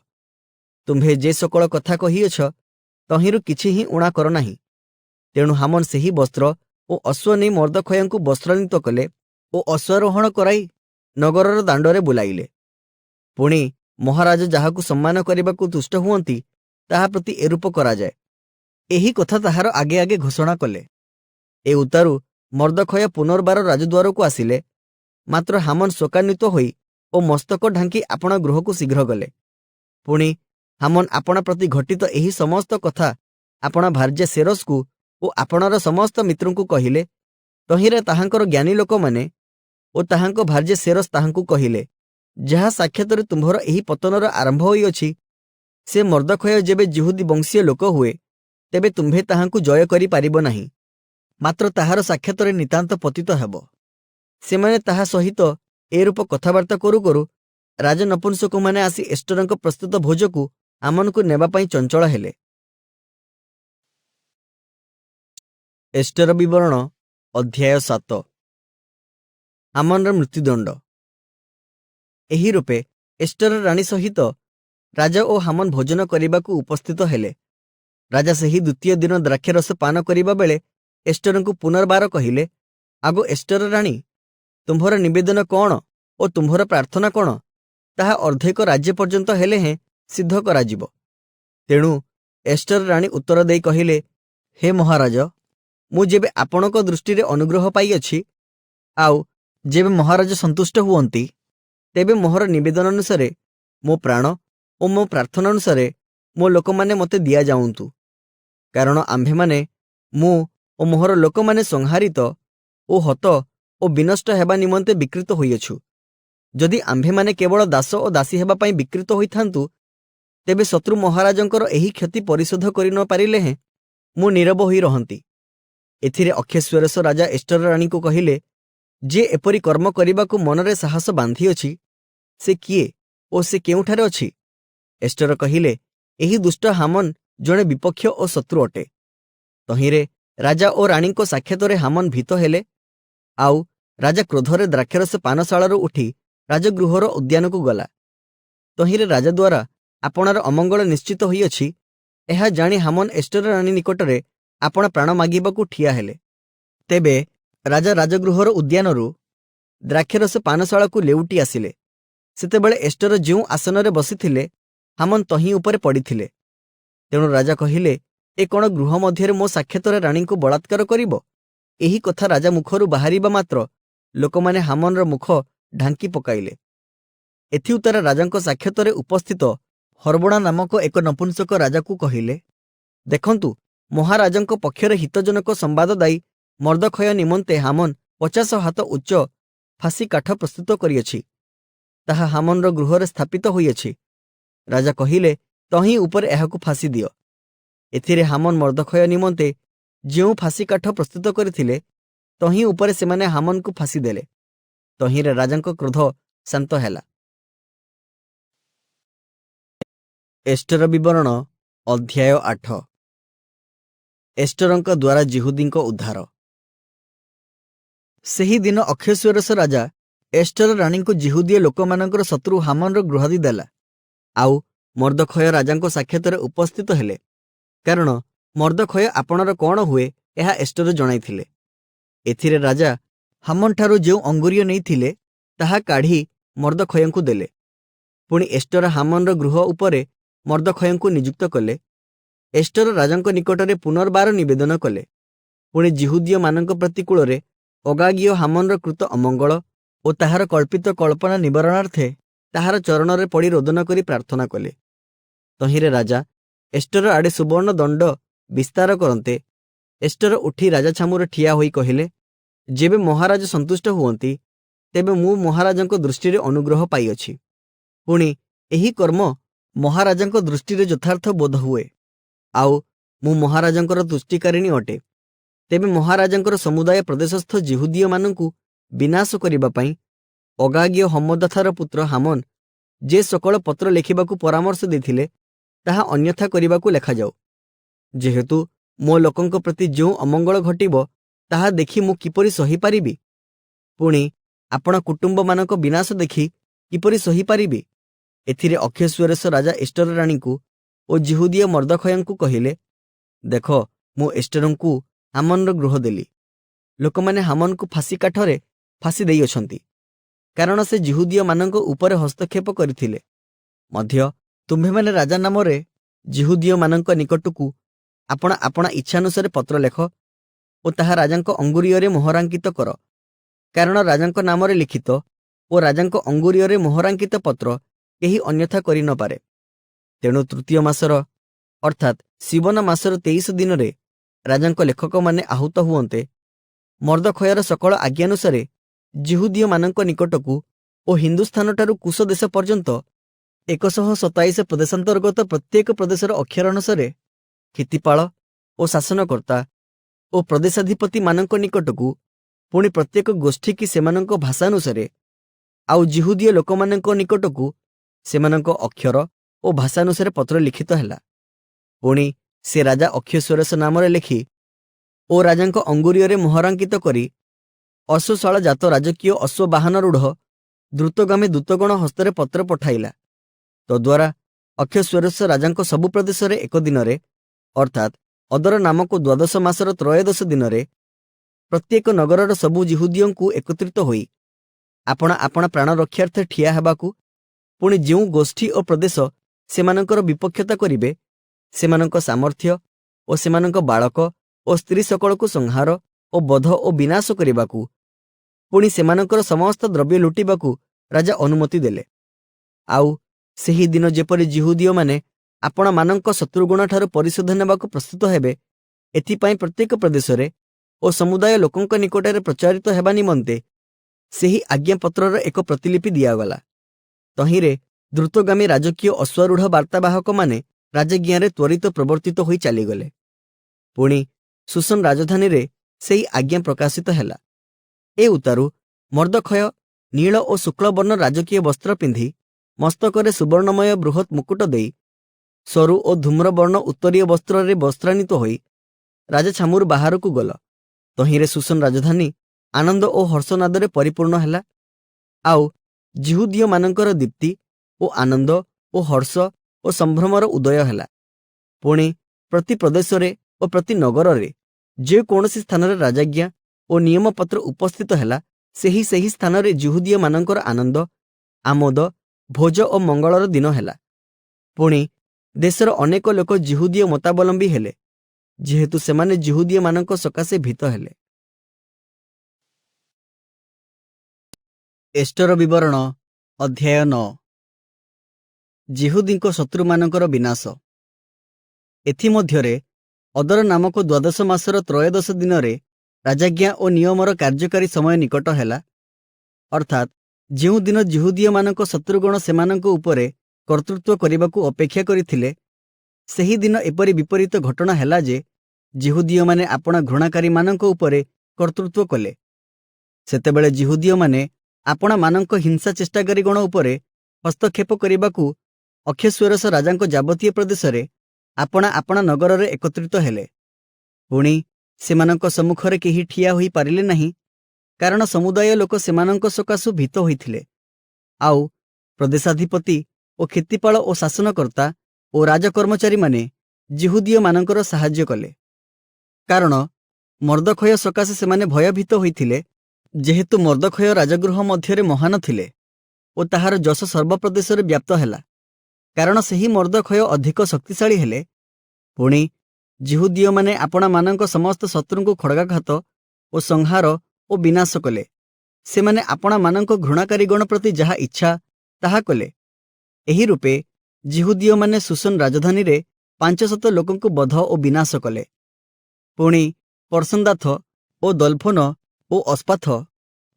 तुम्भे जे सकल कथा कहिअछ तहिंरु किछि ही उणा कर नाही। तेणु हामन सेही वस्त्र ओ अश्व नहीं मर्दखयंकू वस्त्रान्वित कले ओ अश्वारोहण कराई नगरर दांडरे बुलाइले। पुणी महाराज जाहाकू सम्मान करिबाकू तुष्ट हुअंती ताहा प्रति ए रूप कराजाए। एही कथा ताहार आगे आगे घोषणा कले। ए उतारू मर्दखय पुनर्बार राजद्वारकू आसिले। मात्र हामन शोकान्वित होई ओ मस्तक ढांकी आपण गृहकू शीघ्र गले। पुणी हामन आपण प्रति घटित एही समस्त कथा आपण भार्या सेरसकू ओ आपणर समस्त मित्रंकू कहिले। तहिंरे ताहांकर ज्ञानी लोक माने ओ ताहांको भार्या सेरस ताहांकू कहिले, जहा साक्षातरे तुम्भर एही पतनर आरंभ होइअछि से मर्दखय जेबे जिहुदी वंशीय लोक हुए तेबे तुम्भे ताहांकू जय करि पारिबो नाही, मात्र ताहार साक्षातरे नितांत पतित हेब। सेमाने ताहा सहित ए रूप कथाबार्ता करू करू राजनपुंसक माने आसी एस्टरंक प्रस्तुत भोजकू आमनकू नेबा पई चंचल हेले। एस्टर विवरण अध्याय 7। हामनर मृत्युदंड। एही रूपे एस्टर राणी सहित राजा ओ हामन भोजन करिबाकू उपस्थित हेले। राजा सेही द्वितीय दिन द्राक्षरस पान करिबा बेले एस्टरंकू पुनर्बार कहिले, आगो एस्टर राणी, तुम्भर निवेदन कौन ओ तुम्भर प्रार्थना कौन ताहा अर्धेक राज्य पर्यंत हेले हें सिद्ध कराजिब। तेणु एस्टर राणी उत्तर देई कहिले, हे महाराज, मु जेबे आपणक दृष्टि अनुग्रह पाइअछि आउ जेबे महाराज संतुष्ट हुअंती तेबे मोहर निवेदन अनुसारे मो प्राण ओ मो प्रार्थना अनुसारे मो लोक माने मते दिया जाउंतु। कारण आम्भे माने मु ओ मोहर लोक माने संहारित ओ हत ओ विनष्ट हेबा निमंते विकृत होइअछु। जदि आम्भे माने केवल दास ओ दासी हेबा पई विकृत होइथांतु तेबे शत्रु महाराजंकर एही क्षति परिशोध करि न पारिले हें मु नीरव होई रहंती। एथिरे अक्षयस्वेरस राजा एस्टर राणी को कहिले, जे एपरि कर्म करिबाकू मनरे साहस बांधी अछि से किए ओ से केउठारे अछि? एस्टर कहिले, एही दुष्ट हामन जणे विपक्ष ओ शत्रु अटे। तहिंरे राजा ओ राणी को साक्षातरे हामन भीत हेले। आउ राजा क्रोधरे द्राक्षरस पानशालारू उठी राजगृहर उद्यान को गला। तहिंरे राजा द्वारा आपणार अमंगल निश्चित होइअछि एहा जाणी हामन एस्टर राणी निकटरे आपण प्राण मागिबाकू ठिया हेले। तेबे राजा राजगृहर उद्यानरू द्राक्षरस पानशाला को लेउटी आसिले। सेतेबेले एस्टर जो आसनरे बसिथिले हामन तहीं उपरे पड़िथिले। तेणु राजा कहिले, ए कण गृह मध्यरे मो साक्षातरे राणी को बलात्कार करिब? एही कथा राजा मुखरू बाहरिबा मात्र लोकमाने हामनर मुख ढांकी पकाइले। एथि उत्तर राजांक साक्षातरे उपस्थित हरबोणा नामक एक नपुंसक राजा को कहिले, देखंतु महाराजंक पक्षरे हितजनक संवाद दाई मर्दखय निमंते हामन 50 हाथ उच्च फांसी काठ प्रस्तुत करिअछि। ताहा हामनर गृहरे स्थापित होइअछि। राजा कहिले, तहीं उपर एहाकू फांसी दियो। एथिरे हामन मर्दखय निमंते जो फांसी काठ प्रस्तुत करथिले तहीं उपरे सेमाने हामन को फांसी देले। तहिंरे राजांक क्रोध शांत हैला। एस्टर विवरण अध्याय 8। एस्टरंक द्वारा जिहुदींक उद्धार। सेही दिन अक्षयस्वरस राजा एस्टर राणी को जिहुदीय लोकमानंकर शत्रु हामनर गृहादी देला। आउ मर्दखय राजांक साक्षातरे उपस्थित हेले, कारण मर्दखय आपणर कौन हुए एहा एस्टर जणाइथिले। एथिरे राजा हामन ठारू जो अंगुरीय नैथिले ताहा काढ़ी मर्दखयंकु देले। पुणी एस्टर हामनर गृह उपरे मर्दखयंकु नियुक्त कले। एस्टर राजांक निकटरे पुनर्बार निवेदन कले। पुणी जिहुदीय मानंक प्रतिकूलरे अगागिय हामनर कृत अमंगल ओ ताहार कल्पित कल्पना निवारणार्थे ताहार चरणरे पड़ी रोदन करी प्रार्थना कले। तहिंरे राजा एस्टर आड़े सुवर्ण दंड विस्तार करन्ते एस्टर उठी राजा छामुरे ठिया होई कहिले, जेबे महाराज संतुष्ट हुअन्ति तेबे मु महाराजंक दृष्टि अनुग्रह पाइअछि। पुणी एही कर्म महाराजंक दृष्टि यथार्थ बोध हुए। आउ मु महाराजंकर तुष्टिकारिणी अटे। तेबे महाराजंकर समुदाय प्रदेशस्थ जिहुदीय मानंकु विनाश करिबा पई अगागिय हम्मदाथार पुत्र हामन जे सकल पत्र लेखिबाकू परामर्श देथिले ताहा अन्यथा करिबाकू लेखा जाऊ। जेहेतु मो लोकंक प्रति जो अमंगल घटिबो ताहा देखि मु किपरि सही पारिबि? पुणी आपण कुटुंब मानक विनाश देखि किपरि सही पारिबि? एथिरे अक्षयस्वरस राजा एस्टर राणी को ओ जिहुदीय मर्दखयंकु कहिले, देख मु एस्टरंकु हामनर गृह देली। लोकमाने हामन को फांसी काठरे फांसी देई अछंती, कारण से जिहुदीय मानक उपरे हस्तक्षेप करथिले। मध्य तुम्भे माने राजा नामरे जिहुदीय मानक निकटकू आपण आपण इच्छानुसारे पत्र लेख ओ ताहा राजांक अंगुरीयरे मोहरांकित कर, कारण राजांक नामरे लिखित ओ राजांक अंगुरीयरे मोहरांकित पत्र केही अन्यथा करि न पारे। तेणु तृतीय मासर अर्थात सिवन मासर 23 दिन रे राजांक लेखक माने आहूत हुअन्ते मर्दखयर सकल आज्ञानुसारे जिहुदीय मानक निकटकू ओ हिंदुस्तान ठारू कुश देश पर्यंत 127 प्रदेशांतर्गत प्रत्येक प्रदेशर अक्षर अनुसारे खितिपाल ओ शासनकर्ता ओ प्रदेशाधिपति मानक निकटकू पुणी प्रत्येक गोष्ठी की सेमानक भाषानुसारे आउ जिहुदीय लोकमानक निकटकू सेमानक अक्षर ओ भाषानुसारे पत्र लिखित हैला। पुणी से राजा अक्षयस्वरस नामरे लेखि ओ राजांक अंगुरीयरे मोहरांकित करी अश्वशाला जात राजकीय अश्ववाहन रूढ़ द्रुतगामी दूतगण हस्तरे पत्र पठाइला। तद्वारा अक्षयस्वरस राजांक सबु प्रदेशरे एक दिनरे अर्थात अदर नामक 12 मासर 13 दिनरे प्रत्येक नगरर सबु जिहुदीयंकु एकत्रित होई आपण आपण प्राण रक्षार्थे ठिया हेबाकू पुणी जो गोष्ठी और प्रदेश सेमानंकर विपक्षता करिवे सेमानंक सामर्थ्य और सेमानंक बालक और स्त्री सकलकु संहार और बध और विनाश करिबाकू पुणी सेमानंकर समस्त द्रव्य लुटिबाकू राजा अनुमति देले। आउ सेही दिन जेपरि जिहुदीय माने आपण मानंक शत्रुगुण ठारू परिशोध नेबाकू प्रस्तुत हेबे एथिपाई प्रत्येक प्रदेशरे और समुदाय लोकंक निकटरे प्रचारित हेबा निमंते सेही आज्ञापत्रर एक प्रतिलिपि दियागला। तहिंरे द्रुतगामी राजकीय अश्वारूढ़ वार्तावाहक माने राजज्ञारे त्वरित प्रवर्तित होई चलीगले। पुणी सुसन राजधानी रे सेही आज्ञा प्रकाशित हैला। ए उतारू मर्दखय नील और शुक्ल वर्ण राजकीय वस्त्र पिंधि मस्तकरे सुवर्णमय बृहत मुकुट देई सरु और धूम्रवर्ण उत्तरीय वस्त्र रे वस्त्रान्वित होई ରାଜା ଛାମୁରୁ ବାହାରକୁ ଗଲ। ତହିଁରେ ସୁସନ ରାଜଧାନୀ ଆନନ୍ଦ ଓ ହର୍ଷନାଦରେ ପରିପୂର୍ଣ୍ଣ ହେଲା। ଆଉ ଜିହୁଦୀୟମାନଙ୍କର ଦୀପ୍ତି ଓ ଆନନ୍ଦ ଓ ହର୍ଷ ଓ ସମ୍ଭ୍ରମର ଉଦୟ ହେଲା। ପୁଣି ପ୍ରତି ପ୍ରଦେଶରେ ଓ ପ୍ରତି ନଗରରେ ଯେକୌଣସି ସ୍ଥାନରେ ରାଜାଜ୍ଞା ଓ ନିୟମପତ୍ର ଉପସ୍ଥିତ ହେଲା, ସେହି ସ୍ଥାନରେ ଜିହୁଦୀୟମାନଙ୍କର ଆନନ୍ଦ, ଆମୋଦ, ଭୋଜ ଓ ମଙ୍ଗଳର ଦିନ ହେଲା। ପୁଣି ଦେଶର ଅନେକ ଲୋକ ଜିହୁଦୀୟ ମତାବଲମ୍ବୀ ହେଲେ, ଯେହେତୁ ସେମାନେ ଜିହୁଦୀୟମାନଙ୍କ ସକାଶେ ଭୀତ ହେଲେ। ଏଷ୍ଟର ବିବରଣ ଅଧ୍ୟାୟ 9। ଜିହୁଦୀଙ୍କ ଶତ୍ରୁମାନଙ୍କର ବିନାଶ। ଏଥିମଧ୍ୟରେ ଅଦର ନାମକ ଦ୍ୱାଦଶ ମାସର ତ୍ରୟୋଦଶ ଦିନରେ ରାଜାଜ୍ଞା ଓ ନିୟମର କାର୍ଯ୍ୟକାରୀ ସମୟ ନିକଟ ହେଲା, ଅର୍ଥାତ୍ ଯେଉଁଦିନ ଜିହୁଦୀୟମାନଙ୍କ ଶତ୍ରୁଗଣ ସେମାନଙ୍କ ଉପରେ କର୍ତ୍ତୃତ୍ୱ କରିବାକୁ ଅପେକ୍ଷା କରିଥିଲେ, ସେହିଦିନ ଏପରି ବିପରୀତ ଘଟଣା ହେଲା ଯେ ଜିହୁଦୀୟମାନେ ଆପଣା ଘୃଣାକାରୀମାନଙ୍କ ଉପରେ କର୍ତ୍ତୃତ୍ୱ କଲେ। ସେତେବେଳେ ଜିହୁଦୀୟମାନେ ଆପଣାମାନଙ୍କ ହିଂସା ଚେଷ୍ଟାକାରୀଗଣ ଉପରେ ହସ୍ତକ୍ଷେପ କରିବାକୁ ଅକ୍ଷେଶ୍ୱରସ ରାଜାଙ୍କ ଯାବତୀୟ ପ୍ରଦେଶରେ ଆପଣା ନଗରରେ ଏକତ୍ରିତ ହେଲେ। ପୁଣି ସେମାନଙ୍କ ସମ୍ମୁଖରେ କେହି ଠିଆ ହୋଇପାରିଲେ ନାହିଁ, କାରଣ ସମୁଦାୟ ଲୋକ ସେମାନଙ୍କ ସକାଶୁ ଭୀତ ହୋଇଥିଲେ। ଆଉ ପ୍ରଦେଶାଧିପତି ଓ କ୍ଷେତ୍ରିପାଳ ଓ ଶାସନକର୍ତ୍ତା ଓ ରାଜକର୍ମଚାରୀମାନେ ଜିହୁଦୀୟମାନଙ୍କର ସାହାଯ୍ୟ କଲେ, କାରଣ ମର୍ଦ୍ଦଖୟ ସକାଶେ ସେମାନେ ଭୟଭୀତ ହୋଇଥିଲେ, ଯେହେତୁ ମର୍ଦ୍ଦଖୟ ରାଜଗୃହ ମଧ୍ୟରେ ମହାନ ଥିଲେ ଓ ତାହାର ଯଶ ସର୍ବପ୍ରଦେଶରେ ବ୍ୟାପ୍ତ ହେଲା, କାରଣ ସେହି ମର୍ଦ୍ଦଖୟ ଅଧିକ ଶକ୍ତିଶାଳୀ ହେଲେ। ପୁଣି ଜିହୁଦୀୟମାନେ ଆପଣାମାନଙ୍କ ସମସ୍ତ ଶତ୍ରୁଙ୍କୁ ଖଡ଼୍ଗାଘାତ ଓ ସଂହାର ଓ ବିନାଶ କଲେ। ସେମାନେ ଆପଣାମାନଙ୍କ ଘୃଣାକାରୀଗଣ ପ୍ରତି ଯାହା ଇଚ୍ଛା ତାହା କଲେ। ଏହି ରୂପେ ଜିହୁଦୀୟମାନେ ସୁସନ ରାଜଧାନୀରେ 500 ଲୋକଙ୍କୁ ବଧ ଓ ବିନାଶ କଲେ। ପୁଣି ପର୍ସନ୍ଦାଥ ଓ ଦଲଫୋନ ଓ ଅସ୍ପାଥ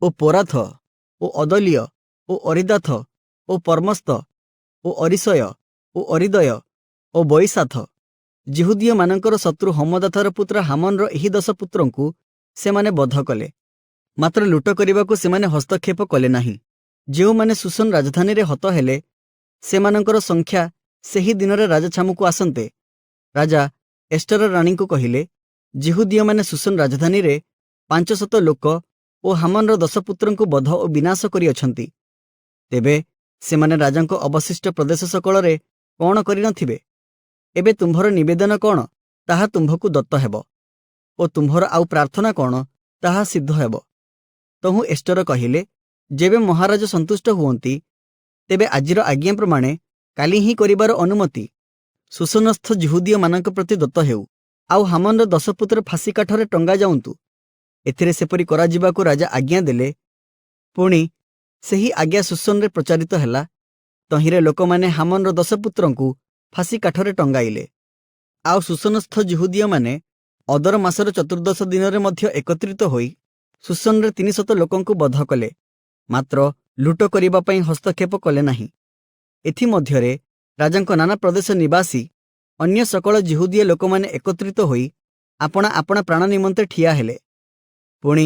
ଓ ପୋରାଥ ଓ ଅଦଲିୟ ଓ ଅରିଦାଥ ଓ ପର୍ମସ୍ତ ଓ ଅରିସୟ ଓ ଅରିଦୟ ଓ ବଇସାଥ, ଜିହୁଦୀୟମାନଙ୍କର ଶତ୍ରୁ ହମଦାଥର ପୁତ୍ର ହାମନର ଏହି 10 ପୁତ୍ରଙ୍କୁ ସେମାନେ ବଧ କଲେ। ମାତ୍ର ଲୁଟ କରିବାକୁ ସେମାନେ ହସ୍ତକ୍ଷେପ କଲେ ନାହିଁ। ଯେଉଁମାନେ ସୁସନ ରାଜଧାନୀରେ ହତ ହେଲେ, ସେମାନଙ୍କର ସଂଖ୍ୟା ସେହି ଦିନରେ ରାଜା ଛାମୁକୁ ଆସନ୍ତେ ରାଜା ଏଷ୍ଟର ରାଣୀଙ୍କୁ କହିଲେ, ଜିହୁଦୀୟମାନେ ସୁସନ ରାଜଧାନୀରେ 500 ଲୋକ ଓ ହାମନର 10 ପୁତ୍ରଙ୍କୁ ବଧ ଓ ବିନାଶ କରିଅଛନ୍ତି। ତେବେ ସେମାନେ ରାଜାଙ୍କ ଅବଶିଷ୍ଟ ପ୍ରଦେଶ ସକଳରେ କ'ଣ କରିନଥିବେ? ଏବେ ତୁମ୍ଭର ନିବେଦନ କ'ଣ, ତାହା ତୁମ୍ଭକୁ ଦତ୍ତ ହେବ, ଓ ତୁମ୍ଭର ଆଉ ପ୍ରାର୍ଥନା କ'ଣ, ତାହା ସିଦ୍ଧ ହେବ। ତହୁଁ ଏଷ୍ଟର କହିଲେ, ଯେବେ ମହାରାଜ ସନ୍ତୁଷ୍ଟ ହୁଅନ୍ତି, ତେବେ ଆଜିର ଆଜ୍ଞା ପ୍ରମାଣେ କାଲି ହିଁ କରିବାର ଅନୁମତି ସୁସନସ୍ଥ ଜିହୁଦୀୟମାନଙ୍କ ପ୍ରତି ଦତ୍ତ ହେଉ, ଆଉ ହାମନର 10 ପୁତ୍ର ଫାଶୀ କାଠରେ ଟଙ୍ଗା ଯାଉନ୍ତୁ। ଏଥିରେ ସେପରି କରାଯିବାକୁ ରାଜା ଆଜ୍ଞା ଦେଲେ। ପୁଣି ସେହି ଆଜ୍ଞା ସୁସନରେ ପ୍ରଚାରିତ ହେଲା। ତହିଁରେ ଲୋକମାନେ ହାମନର 10 ପୁତ୍ରଙ୍କୁ ଫାଶୀ କାଠରେ ଟଙ୍ଗାଇଲେ। ଆଉ ସୁସନସ୍ଥ ଜିହୁଦୀୟମାନେ ଅଦର ମାସର ଚତୁର୍ଦ୍ଦଶ ଦିନରେ ମଧ୍ୟ ଏକତ୍ରିତ ହୋଇ ସୁସନରେ 300 ଲୋକଙ୍କୁ ବଧ କଲେ, ମାତ୍ର ଲୁଟ କରିବା ପାଇଁ ହସ୍ତକ୍ଷେପ କଲେ ନାହିଁ। ଏଥିମଧ୍ୟରେ ରାଜାଙ୍କ ନାନା ପ୍ରଦେଶ ନିବାସୀ ଅନ୍ୟ ସକଳ ଜିହୁଦୀୟ ଲୋକମାନେ ଏକତ୍ରିତ ହୋଇ ଆପଣା ପ୍ରାଣ ନିମନ୍ତେ ଠିଆ ହେଲେ। ପୁଣି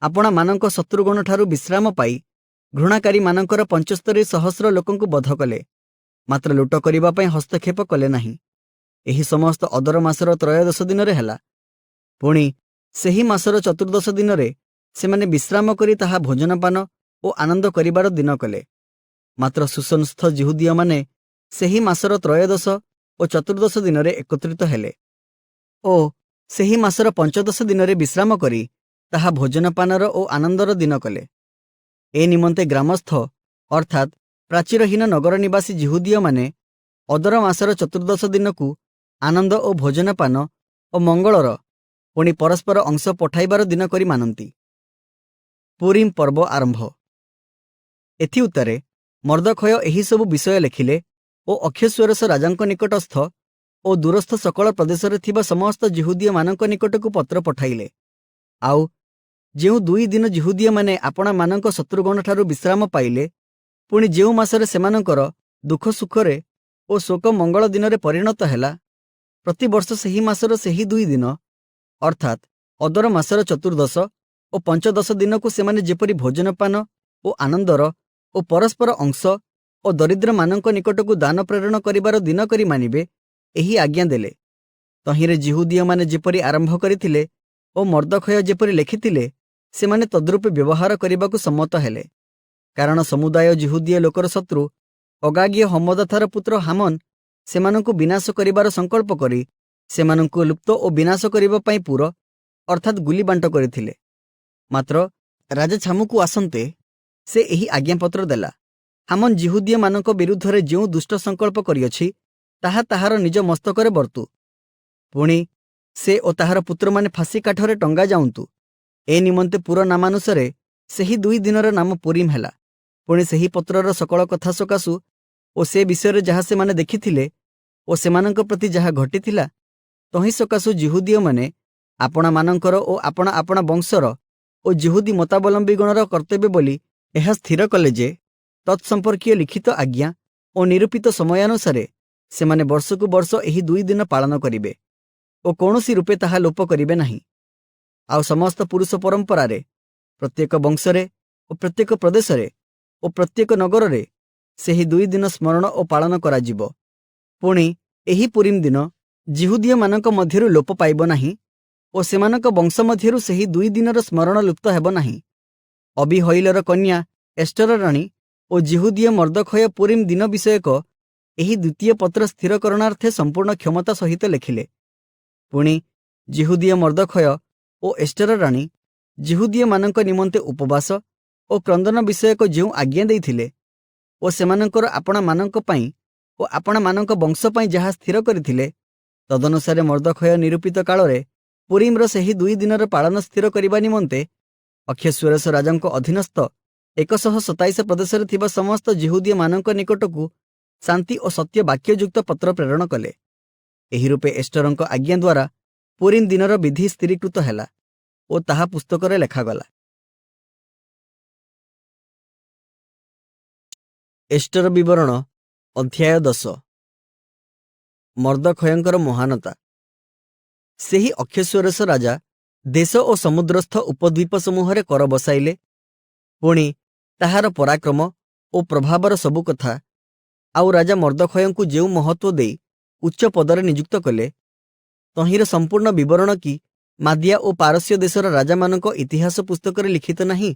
ଆପଣାମାନଙ୍କ ଶତ୍ରୁଗଣଠାରୁ ବିଶ୍ରାମ ପାଇ ଘୃଣାକାରୀମାନଙ୍କର 75,000 ଲୋକଙ୍କୁ ବଧ କଲେ, ମାତ୍ର ଲୁଟ କରିବା ପାଇଁ ହସ୍ତକ୍ଷେପ କଲେ ନାହିଁ। ଏହି ସମସ୍ତ ଅଦର ମାସର ତ୍ରୟୋଦଶ ଦିନରେ ହେଲା। ପୁଣି ସେହି ମାସର ଚତୁର୍ଦ୍ଦଶ ଦିନରେ ସେମାନେ ବିଶ୍ରାମ କରି ତାହା ଭୋଜନପାନ ଓ ଆନନ୍ଦ କରିବାର ଦିନ କଲେ। ମାତ୍ର ସୁସନସ୍ଥ ଜିହୁଦୀୟମାନେ ସେହି ମାସର ତ୍ରୟୋଦଶ ଓ ଚତୁର୍ଦ୍ଦଶ ଦିନରେ ଏକତ୍ରିତ ହେଲେ ଓ ସେହି ମାସର 15 ଦିନରେ ବିଶ୍ରାମ କରି ତାହା ଭୋଜନପାନର ଓ ଆନନ୍ଦର ଦିନ କଲେ। ଏ ନିମନ୍ତେ ଗ୍ରାମସ୍ଥ ଅର୍ଥାତ୍ ପ୍ରାଚୀରହୀନ ନଗର ନିବାସୀ ଜିହୁଦୀୟମାନେ ଅଦର ମାସର ଚତୁର୍ଦ୍ଦଶ ଦିନକୁ ଆନନ୍ଦ ଓ ଭୋଜନପାନ ଓ ମଙ୍ଗଳର, ପୁଣି ପରସ୍ପର ଅଂଶ ପଠାଇବାର ଦିନ କରି ମାନନ୍ତି। ପୁରୀମ୍ ପର୍ବ ଆରମ୍ଭ। ଏଥି ଉତ୍ତାରେ ମର୍ଦ୍ଦଖୟ ଏହିସବୁ ବିଷୟ ଲେଖିଲେ ଓ ଅକ୍ଷେଶ୍ୱରସ ରାଜାଙ୍କ ନିକଟସ୍ଥ ଓ ଦୂରସ୍ଥ ସକଳ ପ୍ରଦେଶରେ ଥିବା ସମସ୍ତ ଜିହୁଦୀୟମାନଙ୍କ ନିକଟକୁ ପତ୍ର ପଠାଇଲେ। ଆଉ ଯେଉଁ 2 ଦିନ ଜିହୁଦୀୟମାନେ ଆପଣାମାନଙ୍କ ଶତ୍ରୁଗଣଠାରୁ ବିଶ୍ରାମ ପାଇଲେ, ପୁଣି ଯେଉଁ ମାସରେ ସେମାନଙ୍କର ଦୁଃଖ ସୁଖରେ ଓ ଶୋକ ମଙ୍ଗଳ ଦିନରେ ପରିଣତ ହେଲା, ପ୍ରତିବର୍ଷ ସେହି ମାସର ସେହି 2 ଦିନ ଅର୍ଥାତ୍ ଅଦର ମାସର ଚତୁର୍ଦ୍ଦଶ ଓ ପଞ୍ଚଦଶ ଦିନକୁ ସେମାନେ ଯେପରି ଭୋଜନପାନ ଓ ଆନନ୍ଦର ଓ ପରସ୍ପର ଅଂଶ ଓ ଦରିଦ୍ରମାନଙ୍କ ନିକଟକୁ ଦାନ ପ୍ରେରଣ କରିବାର ଦିନ କରି ମାନିବେ, ଏହି ଆଜ୍ଞା ଦେଲେ। तहिंरे जिहुदीयमाने जेपरि आरंभ करथिले ओ मर्दखय जेपरि लेखिथिले सेमाने तद्रूपे व्यवहार करबाकू सम्मत हेले, कारण समुदाय जिहुदीय लोकर शत्रु अगागीय हमदथार पुत्र हामन सेमानंकु विनाश करिबार संकल्प करी सेमानंकु लुप्त ओ विनाश करिबा पई पुर अर्थात गुली बांट करथिले। मात्र राजा छामुकु आसन्ते से एही आज्ञापत्र देला, हामन जिहुदीय मानक विरुद्धरे जो दुष्ट संकल्प करिअछि ताहा ताहार निज मस्तकरे बर्तु, पुणी से ओ ताहार पुत्र माने फांसी काठरे टंगा जाउंतु। ए निमंते पुर नामानुसारे सेही 2 दिनर नाम पुरीम हेला। पुणी सेही पत्रर सकल कथा सकाशु ओ से विषय जहाँ से माने देखिथिले ओ सेमानंक प्रति जहाँ घटिथिला तही सकाशु जिहुदीय माने आपणा मानंकर ओ आपणा आपणा वंशर ओ जिहुदी मतावलंबी गणर कर्तव्य बोली एहा स्थिर कले जे तत्संपर्कीय लिखित आज्ञा ओ निरूपित समयानुसारे सेमाने वर्षकु वर्ष एही 2 दिन पालन करिवे ओ कौनसी रूपे ताहा लोप करिवे नाही। आउ समस्त पुरुष परंपरारे प्रत्येक वंशरे ओ प्रत्येक प्रदेशरे ओ प्रत्येक नगରରେ सेही 2 दिन स्मरण ओ पालन कराजिबो। पुणी एही पुरीम दिन जिहुदीय मानक मध्यरु लोप पाइबो नाही ओ सेमानक वंश मध्यरु सेही 2 दिनर स्मरण लुप्त हेबो नाही। अबिहैलर कन्या एस्टर राणी ओ जिहुदीय मर्दखय पुरीम दिन विषयक एही द्वितीय पत्र स्थिरकरणार्थे संपूर्ण क्षमता सहित लेखिले। पुणी जिहुदीय मर्दखय ओ एस्टर राणी जिहुदीय मानक निमंते उपवास ओ क्रंदन विषयक जो आज्ञा देइथिले ओ सेमानंकर आपणा मानक पई ओ आपणा मानक वंश पई जहाँ स्थिर करथिले तदनुसारे मर्दखय निरूपित कालरे पुरीमर सेही 2 दिनर पालन स्थिर करिबा निमंते अखेस्वेरोस राजांक अधीनस्थ 127 प्रदेशरे थिबा समस्त जिहुदीय मानक निकटकू शांति और सत्य वाक्ययुक्त पत्र प्रेरण कले। एही रूपे एस्टरंक आज्ञा द्वारा पुरीम दिनर विधि स्थिरीकृत हैला ओ ताहा पुस्तकरे लेखागला। एस्टर विवरण अध्याय 10। मर्दखयंकर महानता। सेही अखेस्वेरोस राजा देश ओ समुद्रस्थ उपद्वीप समूहरे कर बसाइले। पुणी ताहार पराक्रम ओ प्रभावर सबु कथा आउ राजा मर्दखयंकु जेउ महत्व देई उच्च पदरे नियुक्त कले तहिर संपूर्ण विवरण की मादिया ओ पारस्य देशर राजा मानक इतिहास पुस्तकरे लिखित नाही,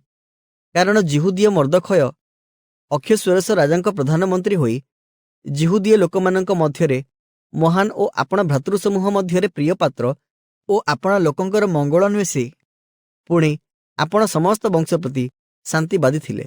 कारण जिहुदीय मर्दखय अखेस्वेरोस राजांक प्रधानमंत्री होई जिहुदीय लोकमानंक मध्यरे महान ओ आपणा भ्रातृसमूह मध्यरे प्रिय पात्र ओ आपणा लोकंकर मंगल अन्वेषी पुणी आपण समस्त वंश प्रति शांतिवादी थिले।